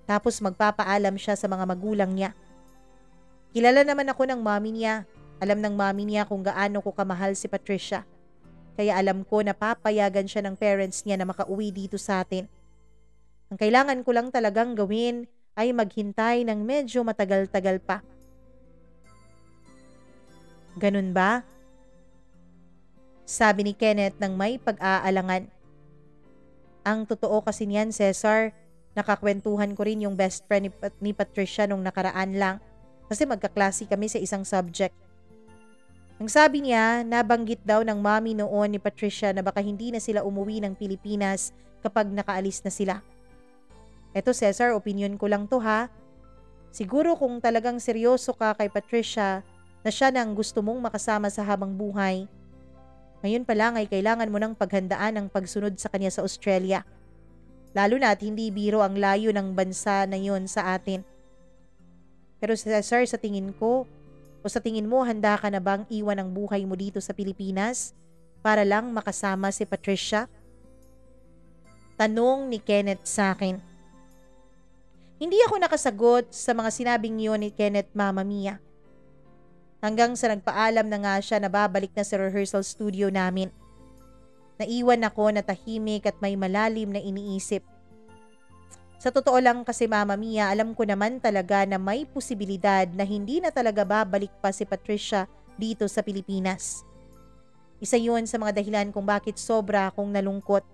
Tapos magpapaalam siya sa mga magulang niya. Kilala naman ako ng mami niya. Alam ng mami niya kung gaano ko kamahal si Patricia. Kaya alam ko na papayagan siya ng parents niya na makauwi dito sa atin. Ang kailangan ko lang talagang gawin ay maghintay ng medyo matagal-tagal pa. Ganun ba? Sabi ni Kenneth ng may pag-aalangan. Ang totoo kasi niyan, Cesar, nakakwentuhan ko rin yung best friend ni Patricia nung nakaraan lang kasi magkaklase kami sa isang subject. Ang sabi niya, nabanggit daw ng mommy noon ni Patricia na baka hindi na sila umuwi ng Pilipinas kapag nakaalis na sila. Eto Cesar, opinion ko lang to ha. Siguro kung talagang seryoso ka kay Patricia na siya na ang gusto mong makasama sa habang buhay, ngayon pa lang ay kailangan mo ng paghandaan ang pagsunod sa kanya sa Australia. Lalo na at hindi biro ang layo ng bansa na yun sa atin. Pero Cesar, sa tingin ko, o sa tingin mo handa ka na bang iwan ang buhay mo dito sa Pilipinas para lang makasama si Patricia? Tanong ni Kenneth sa akin. Hindi ako nakasagot sa mga sinabing yun ni Kenneth, Mama Mia. Hanggang sa nagpaalam na nga siya na babalik na sa rehearsal studio namin. Naiwan ako na tahimik at may malalim na iniisip. Sa totoo lang kasi Mama Mia, alam ko naman talaga na may posibilidad na hindi na talaga babalik pa si Patricia dito sa Pilipinas. Isa yun sa mga dahilan kung bakit sobra akong nalungkot.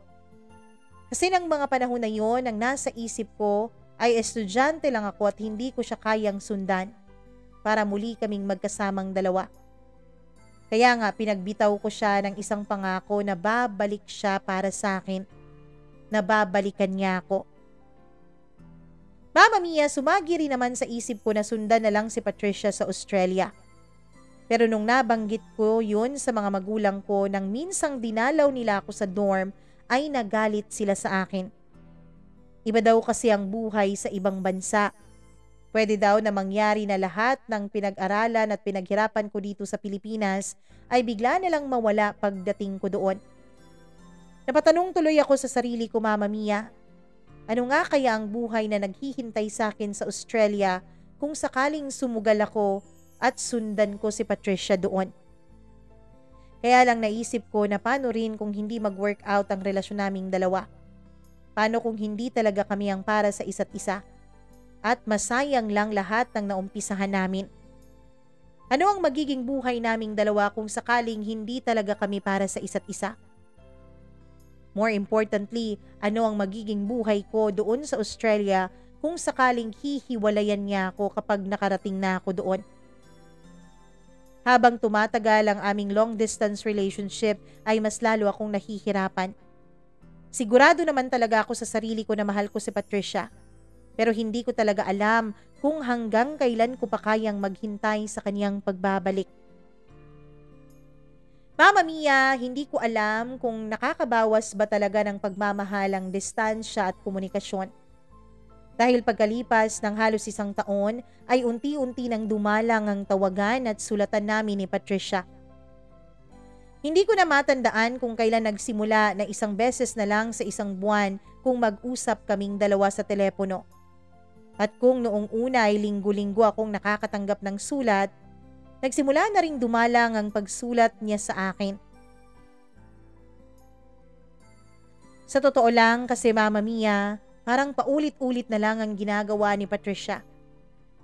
Kasi ng mga panahon na yun, ang nasa isip ko ay estudyante lang ako at hindi ko siya kayang sundan para muli kaming magkasamang dalawa. Kaya nga pinagbitaw ko siya ng isang pangako na babalik siya para sa akin, na babalikan niya ako. Mama Mia, sumagi rin naman sa isip ko na sundan na lang si Patricia sa Australia. Pero nung nabanggit ko yun sa mga magulang ko nang minsang dinalaw nila ako sa dorm, ay nagalit sila sa akin. Iba daw kasi ang buhay sa ibang bansa. Pwede daw na mangyari na lahat ng pinag-aralan at pinaghirapan ko dito sa Pilipinas ay bigla na lang mawala pagdating ko doon. Napatanong tuloy ako sa sarili ko, Mama Mia. Ano nga kaya ang buhay na naghihintay sa akin sa Australia kung sakaling sumugal ako at sundan ko si Patricia doon? Kaya lang naisip ko na paano rin kung hindi mag-work out ang relasyon naming dalawa. Paano kung hindi talaga kami ang para sa isa't isa? At masayang lang lahat ng naumpisahan namin. Ano ang magiging buhay naming dalawa kung sakaling hindi talaga kami para sa isa't isa? More importantly, ano ang magiging buhay ko doon sa Australia kung sakaling hihiwalayan niya ako kapag nakarating na ako doon? Habang tumatagal ang aming long-distance relationship ay mas lalo akong nahihirapan. Sigurado naman talaga ako sa sarili ko na mahal ko si Patricia. Pero hindi ko talaga alam kung hanggang kailan ko pa kayang maghintay sa kanyang pagbabalik. Mama Mia, hindi ko alam kung nakakabawas ba talaga ng pagmamahal ang distansya at komunikasyon. Dahil pagkalipas ng halos 1 taon ay unti-unti nang dumalang ang tawagan at sulatan namin ni Patricia. Hindi ko na matandaan kung kailan nagsimula na 1 beses na lang sa 1 buwan kung mag-usap kaming dalawa sa telepono. At kung noong una ay linggo-linggo akong nakakatanggap ng sulat, nagsimula na ring dumalang ang pagsulat niya sa akin. Sa totoo lang kasi Mama Mia, parang paulit-ulit na lang ang ginagawa ni Patricia.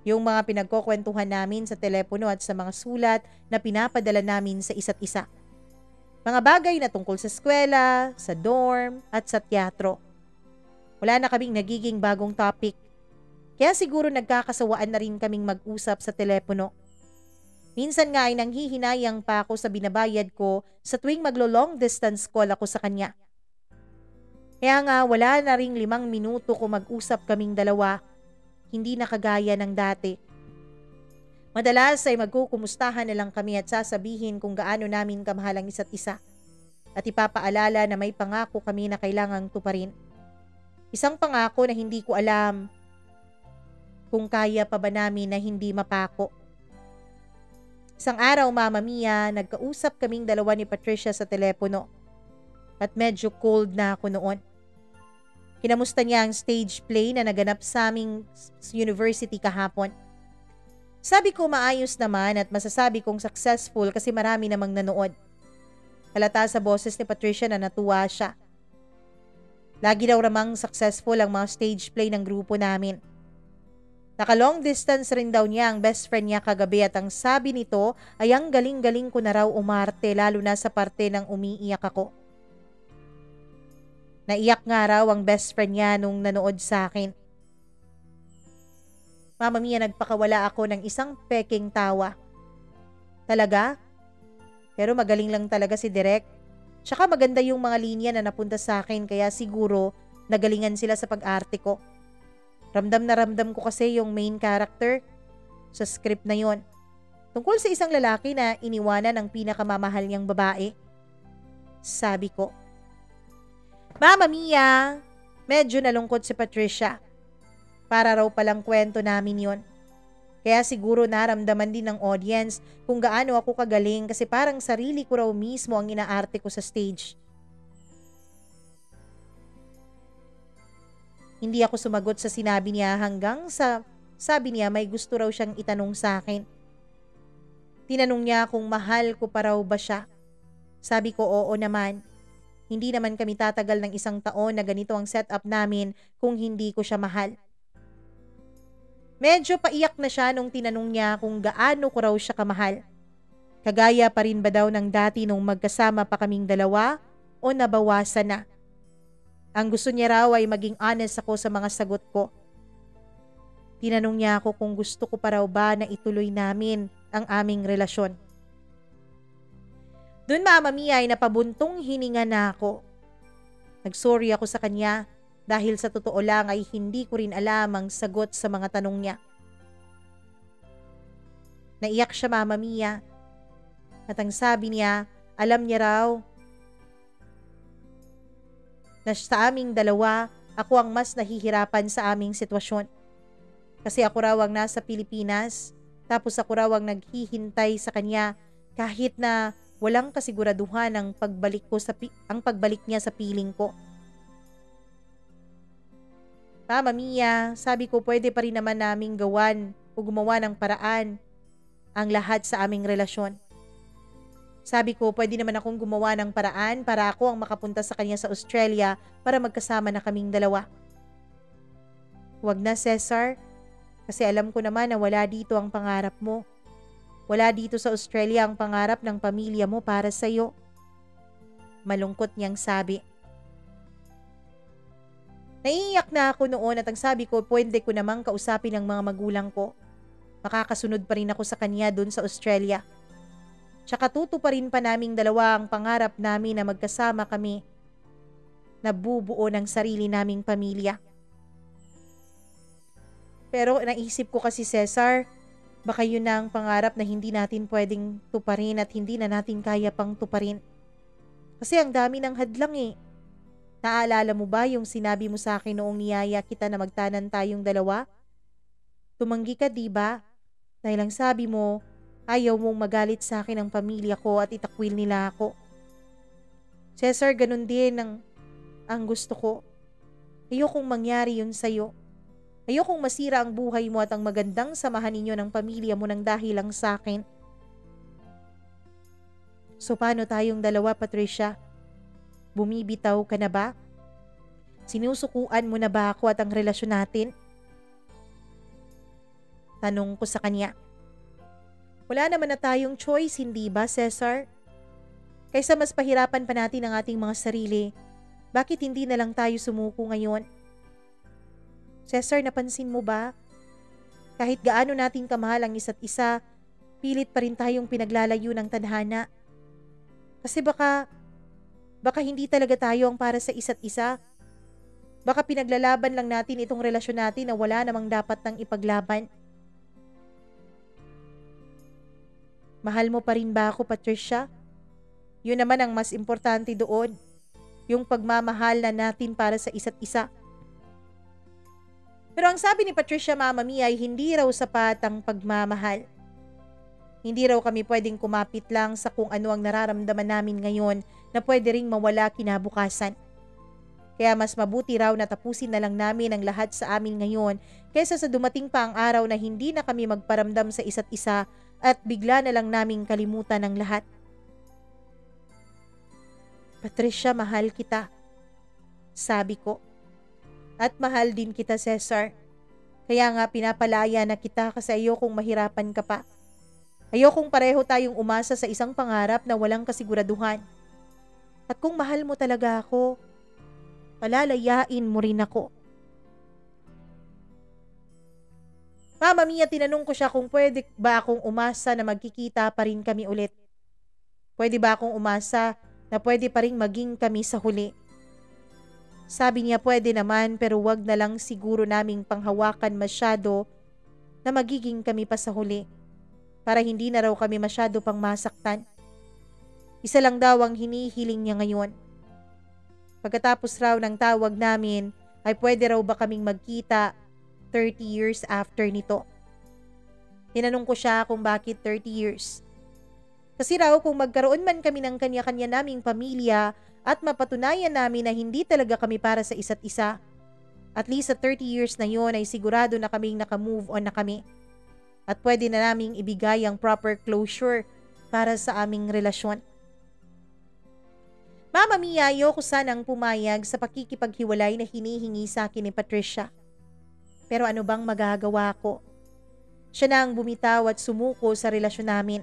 Yung mga pinagkukwentuhan namin sa telepono at sa mga sulat na pinapadala namin sa isa't isa. Mga bagay na tungkol sa eskwela, sa dorm at sa teatro. Wala na kaming nagiging bagong topic. Kaya siguro nagkakasawaan na rin kaming mag-usap sa telepono. Minsan nga ay nanghihinayang pa ako sa binabayad ko sa tuwing maglo-long distance call ako sa kanya. Kaya nga wala na ring 5 minuto kung mag-usap kaming dalawa, hindi na kagaya ng dati. Madalas ay magkukumustahan na lang kami at sasabihin kung gaano namin kamahal ang isa't isa. At ipapaalala na may pangako kami na kailangang tuparin. Isang pangako na hindi ko alam kung kaya pa ba namin na hindi mapako. Isang araw, Mama Mia, nagkausap kaming dalawa ni Patricia sa telepono. At medyo cold na ako noon. Kinamusta niya ang stage play na naganap sa aming university kahapon. Sabi ko maayos naman at masasabi kong successful kasi marami namang nanood. Halata sa boses ni Patricia na natuwa siya. Lagi daw ramang successful ang mga stage play ng grupo namin. Naka-long distance rin daw niya ang best friend niya kagabi at ang sabi nito ay ang galing-galing ko na raw umarte lalo na sa parte ng umiiyak ako. Naiyak nga raw ang best friend niya nung nanood sa akin. Mama Mia, nagpakawala ako ng isang peking tawa. Talaga? Pero magaling lang talaga si Direk. Tsaka maganda yung mga linya na napunta sa akin kaya siguro nagalingan sila sa pag-arte ko. Ramdam na ramdam ko kasi yung main character sa script na yon. Tungkol sa isang lalaki na iniwanan ng pinakamamahal niyang babae. Sabi ko. Mama Mia, medyo nalungkot si Patricia. Para raw palang kwento namin yon. Kaya siguro naramdaman din ng audience kung gaano ako kagaling kasi parang sarili ko raw mismo ang inaarte ko sa stage. Hindi ako sumagot sa sinabi niya hanggang sa sabi niya may gusto raw siyang itanong sa akin. Tinanong niya kung mahal ko pa raw ba siya. Sabi ko oo naman. Hindi naman kami tatagal ng 1 taon na ganito ang setup namin kung hindi ko siya mahal. Medyo paiyak na siya nung tinanong niya kung gaano ko raw siya kamahal. Kagaya pa rin ba daw ng dati nung magkasama pa kaming dalawa o nabawasan na? Ang gusto niya raw ay maging honest ako sa mga sagot ko. Tinanong niya ako kung gusto ko pa raw ba na ituloy namin ang aming relasyon. Doon Mama Mia ay napabuntong hininga na ako. Nagsorry ako sa kanya dahil sa totoo lang ay hindi ko rin alam ang sagot sa mga tanong niya. Naiyak siya Mama Mia at ang sabi niya alam niya raw na sa aming dalawa ako ang mas nahihirapan sa aming sitwasyon. Kasi ako raw ang nasa Pilipinas tapos ako raw ang naghihintay sa kanya kahit na walang kasiguraduhan ang pagbalik niya sa piling ko. Mama Mia, sabi ko pwede pa rin naman naming gawan o gumawa ng paraan ang lahat sa aming relasyon. Sabi ko pwede naman akong gumawa ng paraan para ako ang makapunta sa kanya sa Australia para magkasama na kaming dalawa. Huwag na Cesar, kasi alam ko naman na wala dito ang pangarap mo. Wala dito sa Australia ang pangarap ng pamilya mo para sa'yo. Malungkot niyang sabi. Naiiyak na ako noon at ang sabi ko pwede ko namang kausapin ang mga magulang ko. Makakasunod pa rin ako sa kanya dun sa Australia. Tsaka tutuparin pa naming dalawa ang pangarap namin na magkasama kami na bubuo ng sarili naming pamilya. Pero naisip ko kasi Cesar, baka yun na ang pangarap na hindi natin pwedeng tuparin at hindi na natin kaya pang tuparin. Kasi ang dami ng hadlang eh. Naaalala mo ba yung sinabi mo sa akin noong niyaya kita na magtanan tayong dalawa? Tumanggi ka diba? Dahil ang sabi mo, ayaw mong magalit sa akin ang pamilya ko at itakwil nila ako. Cesar, ganun din ang gusto ko. Ayokong mangyari yun sa'yo. Ayokong masira ang buhay mo at ang magandang samahan ninyo ng pamilya mo ng dahil lang sa akin. So paano tayong dalawa, Patricia? Bumibitaw ka na ba? Sinusukuan mo na ba ako at ang relasyon natin? Tanong ko sa kanya. Wala naman na tayong choice, hindi ba, Cesar? Kaysa mas pahirapan pa natin ang ating mga sarili, bakit hindi na lang tayo sumuko ngayon? Cesar, napansin mo ba? Kahit gaano nating kamahal ang isa't isa, pilit pa rin tayong pinaglalayo ng tadhana. Kasi baka hindi talaga tayo ang para sa isa't isa. Baka pinaglalaban lang natin itong relasyon natin na wala namang dapat nang ipaglaban. Mahal mo pa rin ba ako, Patricia? Yun naman ang mas importante doon. Yung pagmamahal na natin para sa isa't isa. Pero ang sabi ni Patricia Mama Mia ay hindi raw sapat ang pagmamahal. Hindi raw kami pwedeng kumapit lang sa kung ano ang nararamdaman namin ngayon na pwede ring mawala kinabukasan. Kaya mas mabuti raw na tapusin na lang namin ang lahat sa amin ngayon kaysa sa dumating pa ang araw na hindi na kami magparamdam sa isa't isa at bigla na lang naming kalimutan ang lahat. Patricia, mahal kita. Sabi ko. At mahal din kita, Cesar. Kaya nga pinapalaya na kita kasi ayokong mahirapan ka pa. Ayokong pareho tayong umasa sa isang pangarap na walang kasiguraduhan. At kung mahal mo talaga ako, palalayain mo rin ako. Mama Mia, tinanong ko siya kung pwede ba akong umasa na magkikita pa rin kami ulit. Pwede ba akong umasa na pwede pa rin maging kami sa huli? Sabi niya pwede naman pero wag na lang siguro naming panghawakan masyado na magiging kami pa sa huli para hindi na raw kami masyado pang masaktan. Isa lang daw ang hinihiling niya ngayon. Pagkatapos raw ng tawag namin ay pwede raw ba kaming magkita 30 years after nito. Tinanong ko siya kung bakit 30 years. Kasi raw kung magkaroon man kami ng kanya-kanya naming pamilya at mapatunayan namin na hindi talaga kami para sa isa't isa, at least sa 30 years na yon ay sigurado na kaming naka-move on na kami. At pwede na naming ibigay ang proper closure para sa aming relasyon. Mama Mia, ayoko sanang pumayag sa pakikipaghiwalay na hinihingi sa akin ni Patricia. Pero ano bang magagawa ko? Siya na ang bumitaw at sumuko sa relasyon namin.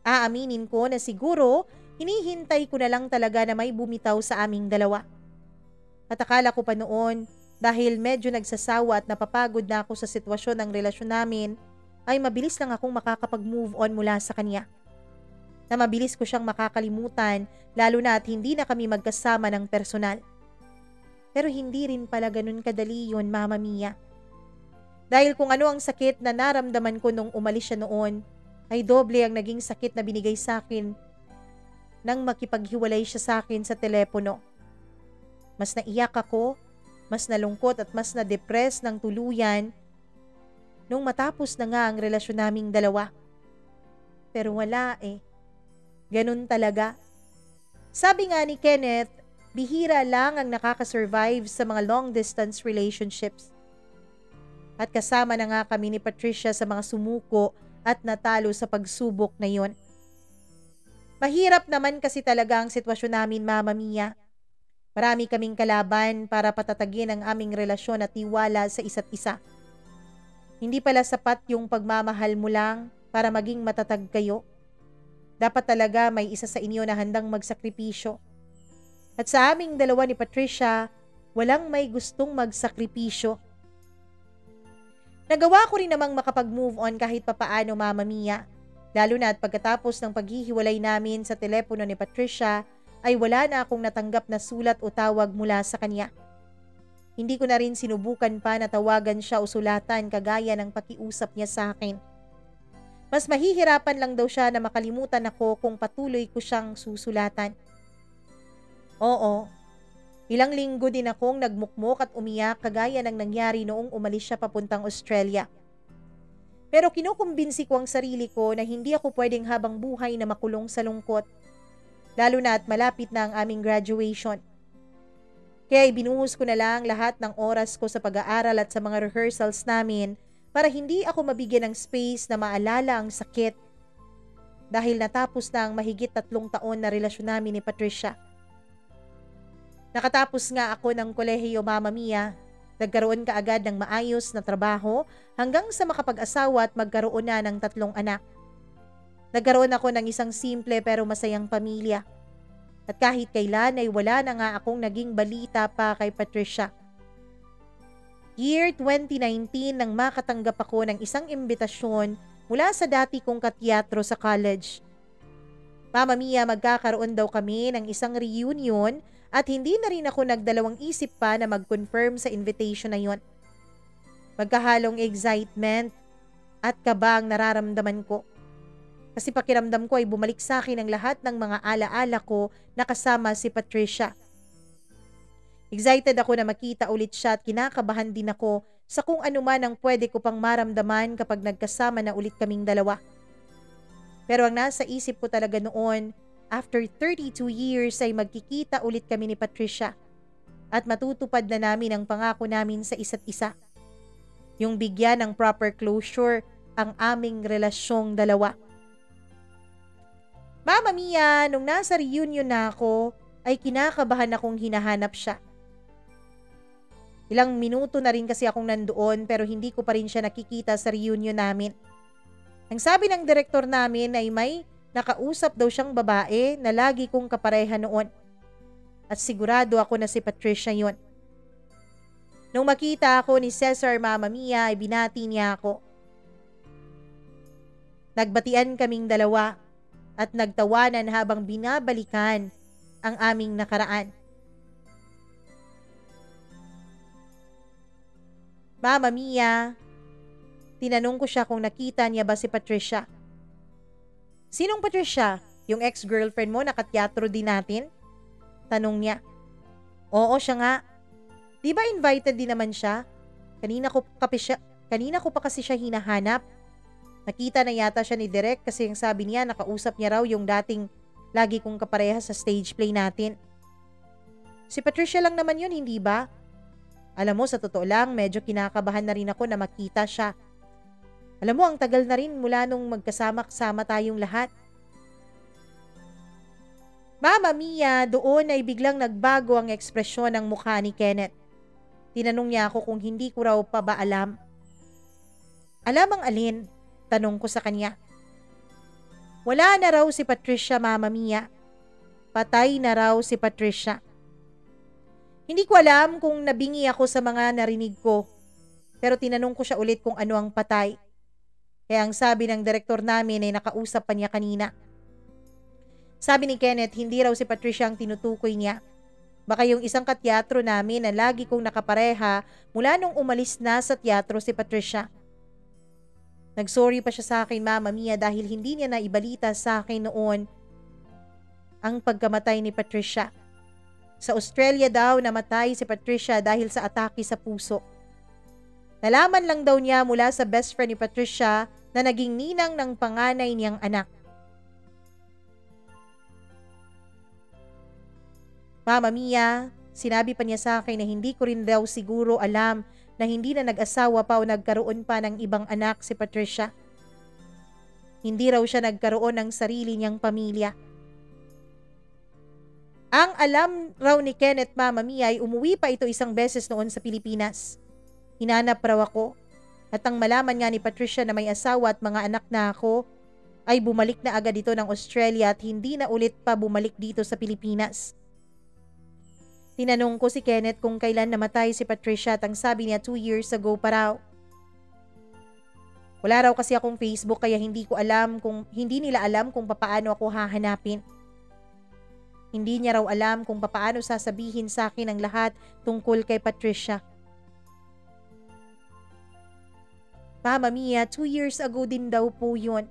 Aaminin ko na siguro hinihintay ko na lang talaga na may bumitaw sa aming dalawa. At akala ko pa noon, dahil medyo nagsasawa at napapagod na ako sa sitwasyon ng relasyon namin, ay mabilis lang akong makakapag-move on mula sa kanya. Na mabilis ko siyang makakalimutan, lalo na at hindi na kami magkasama ng personal. Pero hindi rin pala ganun kadali yun, Mama Mia. Dahil kung ano ang sakit na naramdaman ko nung umalis siya noon, ay doble ang naging sakit na binigay sa akin nang makipaghiwalay siya sa akin sa telepono. Mas naiyak ako, mas nalungkot at mas na-depress ng tuluyan nung matapos na nga ang relasyon naming dalawa. Pero wala eh. Ganun talaga. Sabi nga ni Kenneth, bihira lang ang nakakasurvive sa mga long-distance relationships. At kasama na nga kami ni Patricia sa mga sumuko at natalo sa pagsubok na yon. Mahirap naman kasi talaga ang sitwasyon namin, Mama Mia. Marami kaming kalaban para patatagin ang aming relasyon at tiwala sa isa't isa. Hindi pala sapat yung pagmamahal mo lang para maging matatag kayo. Dapat talaga may isa sa inyo na handang magsakripisyo. At sa aming dalawa ni Patricia, walang may gustong magsakripisyo. Nagawa ko rin namang makapag-move on kahit papaano, Mama Mia. Lalo na at pagkatapos ng paghihiwalay namin sa telepono ni Patricia, ay wala na akong natanggap na sulat o tawag mula sa kanya. Hindi ko na rin sinubukan pa na tawagan siya o sulatan kagaya ng pakiusap niya sa akin. Mas mahihirapan lang daw siya na makalimutan ako kung patuloy ko siyang susulatan. Oo. Ilang linggo din akong nagmukmok at umiyak kagaya ng nangyari noong umalis siya papuntang Australia. Pero kinukumbinsi ko ang sarili ko na hindi ako pwedeng habang buhay na makulong sa lungkot. Lalo na at malapit na ang aming graduation. Kaya ibinuhos ko na lang lahat ng oras ko sa pag-aaral at sa mga rehearsals namin para hindi ako mabigyan ng space na maalala ang sakit. Dahil natapos na ang mahigit 3 taon na relasyon namin ni Patricia. Nakatapos nga ako ng kolehiyo, Mama Mia. Nagkaroon ka agad ng maayos na trabaho hanggang sa makapag-asawa at magkaroon na ng 3 anak. Nagkaroon ako ng isang simple pero masayang pamilya. At kahit kailan ay wala na nga akong naging balita pa kay Patricia. Year 2019 nang makatanggap ako ng isang imbitasyon mula sa dati kong kateatro sa college. Mama Mia, magkakaroon daw kami ng isang reunion at hindi na rin ako nagdalawang isip pa na mag-confirm sa invitation na yon. Magkahalong excitement at kaba ang nararamdaman ko. Kasi pakiramdam ko ay bumalik sa akin ang lahat ng mga alaala ko na kasama si Patricia. Excited ako na makita ulit siya at kinakabahan din ako sa kung ano man ang pwede ko pang maramdaman kapag nagkasama na ulit kaming dalawa. Pero ang nasa isip ko talaga noon, after 32 years ay magkikita ulit kami ni Patricia at matutupad na namin ang pangako namin sa isa't isa. Yung bigyan ng proper closure ang aming relasyong dalawa. Mama Mia, nung nasa reunion na ako, ay kinakabahan akong hinahanap siya. Ilang minuto na rin kasi akong nandoon pero hindi ko pa rin siya nakikita sa reunion namin. Ang sabi ng direktor namin ay may nakausap daw siyang babae na lagi kong kapareha noon. At sigurado ako na si Patricia yun. Nung makita ako ni Cesar Mama Mia ay binati niya ako. Nagbatian kaming dalawa at nagtawanan habang binabalikan ang aming nakaraan. Mama Mia, tinanong ko siya kung nakita niya ba si Patricia. Sinong Patricia? Yung ex-girlfriend mo na kateatro din natin? Tanong niya. Oo, siya nga. Di ba invited din naman siya? Kanina ko pa kasi siya hinahanap. Nakita na yata siya ni Direk kasi yung sabi niya nakausap niya raw yung dating lagi kong kapareha sa stage play natin. Si Patricia lang naman yun, hindi ba? Alam mo, sa totoo lang, medyo kinakabahan na rin ako na makita siya. Alam mo, ang tagal na rin mula nung magkasama-kasama tayong lahat. Mama Mia, doon ay biglang nagbago ang ekspresyon ng mukha ni Kenneth. Tinanong niya ako kung hindi ko raw pa ba alam. Alam ang alin? Tanong ko sa kanya. Wala na raw si Patricia, Mama Mia. Patay na raw si Patricia. Hindi ko alam kung nabingi ako sa mga narinig ko. Pero tinanong ko siya ulit kung ano ang patay. Kaya ang sabi ng direktor namin ay nakausap pa niya kanina. Sabi ni Kenneth, hindi raw si Patricia ang tinutukoy niya. Baka yung isang kateatro namin na lagi kong nakapareha mula nung umalis na sa teatro si Patricia. Nagsorry pa siya sa akin, Mama Mia, dahil hindi niya naibalita sa akin noon ang pagkamatay ni Patricia. Sa Australia daw namatay si Patricia dahil sa atake sa puso. Nalaman lang daw niya mula sa best friend ni Patricia na naging ninang ng panganay niyang anak. Mama Mia, sinabi pa niya sa akin na hindi ko rin daw siguro alam na hindi na nag-asawa pa o nagkaroon pa ng ibang anak si Patricia. Hindi raw siya nagkaroon ng sarili niyang pamilya. Ang alam raw ni Kenneth, Mama Mia, ay umuwi pa ito isang beses noon sa Pilipinas. Hinanap raw ako at ang malaman nga ni Patricia na may asawa at mga anak na ako ay bumalik na agad ito ng Australia at hindi na ulit pa bumalik dito sa Pilipinas. Tinanong ko si Kenneth kung kailan namatay si Patricia at ang sabi niya 2 years ago pa raw. Wala raw kasi akong Facebook kaya hindi nila alam kung papaano ako hahanapin. Hindi niya raw alam kung papaano sasabihin sa akin ang lahat tungkol kay Patricia. Mama Mia, 2 years ago din daw po yun.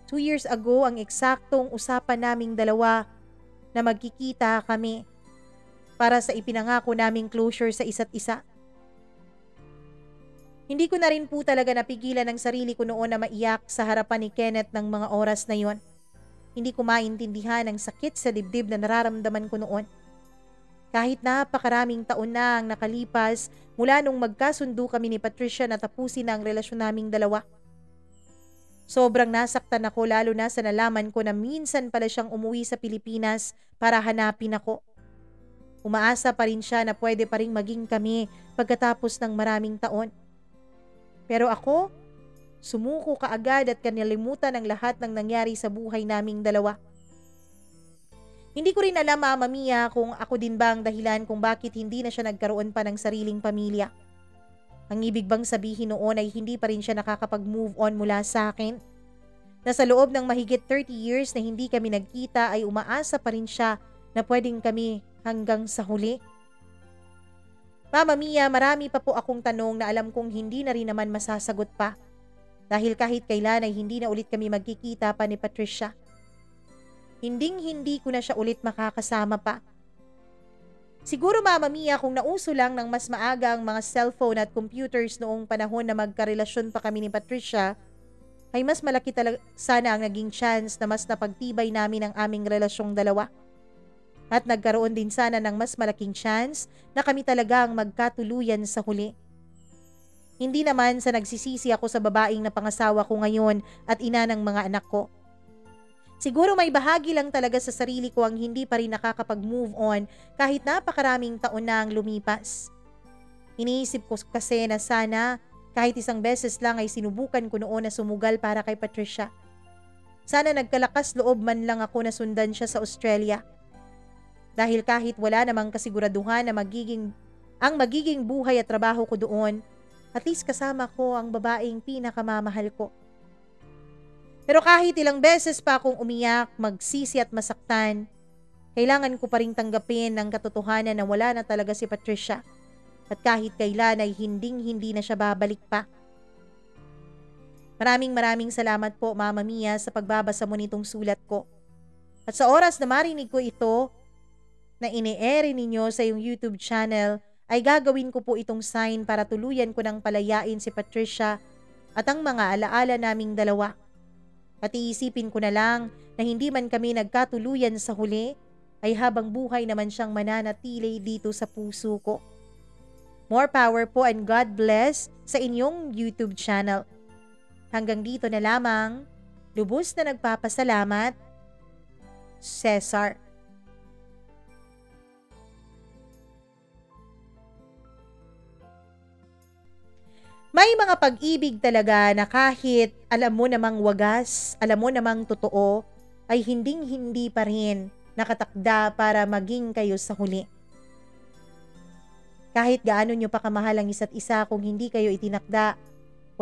2 years ago ang eksaktong usapan naming dalawa na magkikita kami para sa ipinangako naming closure sa isa't isa. Hindi ko na rin po talaga napigilan ang sarili ko noon na maiyak sa harapan ni Kenneth ng mga oras na yon. Hindi ko maintindihan ang sakit sa dibdib na nararamdaman ko noon. Kahit napakaraming taon na ang nakalipas mula nung magkasundo kami ni Patricia na tapusin na ang relasyon naming dalawa. Sobrang nasaktan ako lalo na sa nalaman ko na minsan pala siyang umuwi sa Pilipinas para hanapin ako. Umaasa pa rin siya na pwede pa rin maging kami pagkatapos ng maraming taon. Pero ako, sumuko kaagad at kanilimutan ang lahat ng nangyari sa buhay naming dalawa. Hindi ko rin alam, Mama Mia, kung ako din ba ang dahilan kung bakit hindi na siya nagkaroon pa ng sariling pamilya. Ang ibig bang sabihin noon ay hindi pa rin siya nakakapag-move on mula sa akin? Na sa loob ng mahigit 30 years na hindi kami nagkita ay umaasa pa rin siya na pwedeng kami hanggang sa huli? Mama Mia, marami pa po akong tanong na alam kong hindi na rin naman masasagot pa. Dahil kahit kailan ay hindi na ulit kami magkikita pa ni Patricia. Hinding-hindi ko na siya ulit makakasama pa. Siguro, Mama Mia, kung nauso lang ng mas maaga ang mga cellphone at computers noong panahon na magkarelasyon pa kami ni Patricia, ay mas malaki sana ang naging chance na mas napagtibay namin ang aming relasyong dalawa. At nagkaroon din sana ng mas malaking chance na kami talaga ang magkatuluyan sa huli. Hindi naman sa nagsisisi ako sa babaeng na pangasawa ko ngayon at ina ng mga anak ko. Siguro may bahagi lang talaga sa sarili ko ang hindi pa rin nakakapag-move on kahit napakaraming taon na ang lumipas. Iniisip ko kasi na sana kahit isang beses lang ay sinubukan ko noon na sumugal para kay Patricia. Sana nagkalakas loob man lang ako na sundan siya sa Australia. Dahil kahit wala namang kasiguraduhan na magiging buhay at trabaho ko doon, at least kasama ko ang babaeng pinakamamahal ko. Pero kahit ilang beses pa akong umiyak, magsisi at masaktan, kailangan ko pa ring tanggapin ang katotohanan na wala na talaga si Patricia. At kahit kailan ay hindi na siya babalik pa. Maraming salamat po, Mama Mia, sa pagbabasa mo nitong sulat ko. At sa oras na marinig ko ito, na ini-air ninyo sa iyong YouTube channel, ay gagawin ko po itong sign para tuluyan ko ng palayain si Patricia at ang mga alaala naming dalawa. At iisipin ko na lang na hindi man kami nagkatuluyan sa huli, ay habang buhay naman siyang mananatili dito sa puso ko. More power po and God bless sa inyong YouTube channel. Hanggang dito na lamang, lubos na nagpapasalamat, Cesar. May mga pag-ibig talaga na kahit alam mo namang wagas, alam mo namang totoo, ay hindi pa rin nakatakda para maging kayo sa huli. Kahit gaano nyo pa kamahal ang isa't isa, kung hindi kayo itinakda,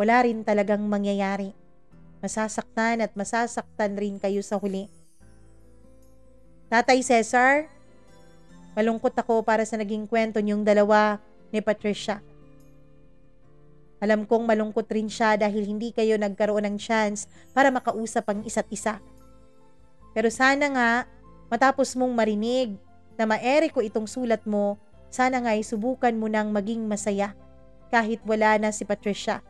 wala rin talagang mangyayari. Masasaktan at masasaktan rin kayo sa huli. Tatay Cesar, malungkot ako para sa naging kwento niyong dalawa ni Patricia. Alam kong malungkot rin siya dahil hindi kayo nagkaroon ng chance para makausap ang isa't isa. Pero sana nga, matapos mong marinig na maere ko itong sulat mo, sana nga subukan mo nang maging masaya kahit wala na si Patricia.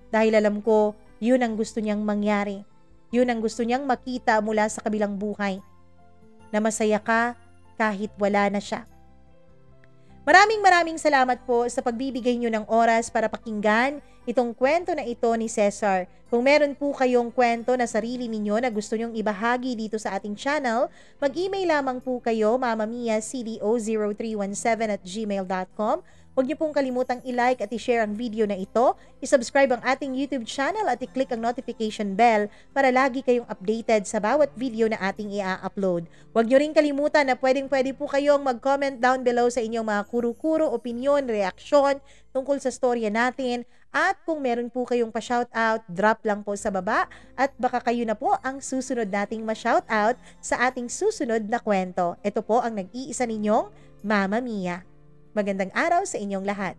Dahil alam ko, yun ang gusto niyang mangyari. Yun ang gusto niyang makita mula sa kabilang buhay. Na masaya ka kahit wala na siya. Maraming salamat po sa pagbibigay niyo ng oras para pakinggan itong kwento na ito ni Cesar. Kung meron po kayong kwento na sarili ninyo na gusto nyong ibahagi dito sa ating channel, mag-email lamang po kayo mamamiacdo0317@gmail.com. Huwag niyo pong kalimutang i-like at i-share ang video na ito, i-subscribe ang ating YouTube channel at i-click ang notification bell para lagi kayong updated sa bawat video na ating i-upload. Huwag niyo rin kalimutan na pwede po kayong mag-comment down below sa inyong mga kuro-kuro, opinion, reaksyon tungkol sa storya natin. At kung meron po kayong pa-shoutout, drop lang po sa baba at baka kayo na po ang susunod nating ma-shoutout sa ating susunod na kwento. Ito po ang nag-iisa ninyong Mama Mia. Magandang araw sa inyong lahat.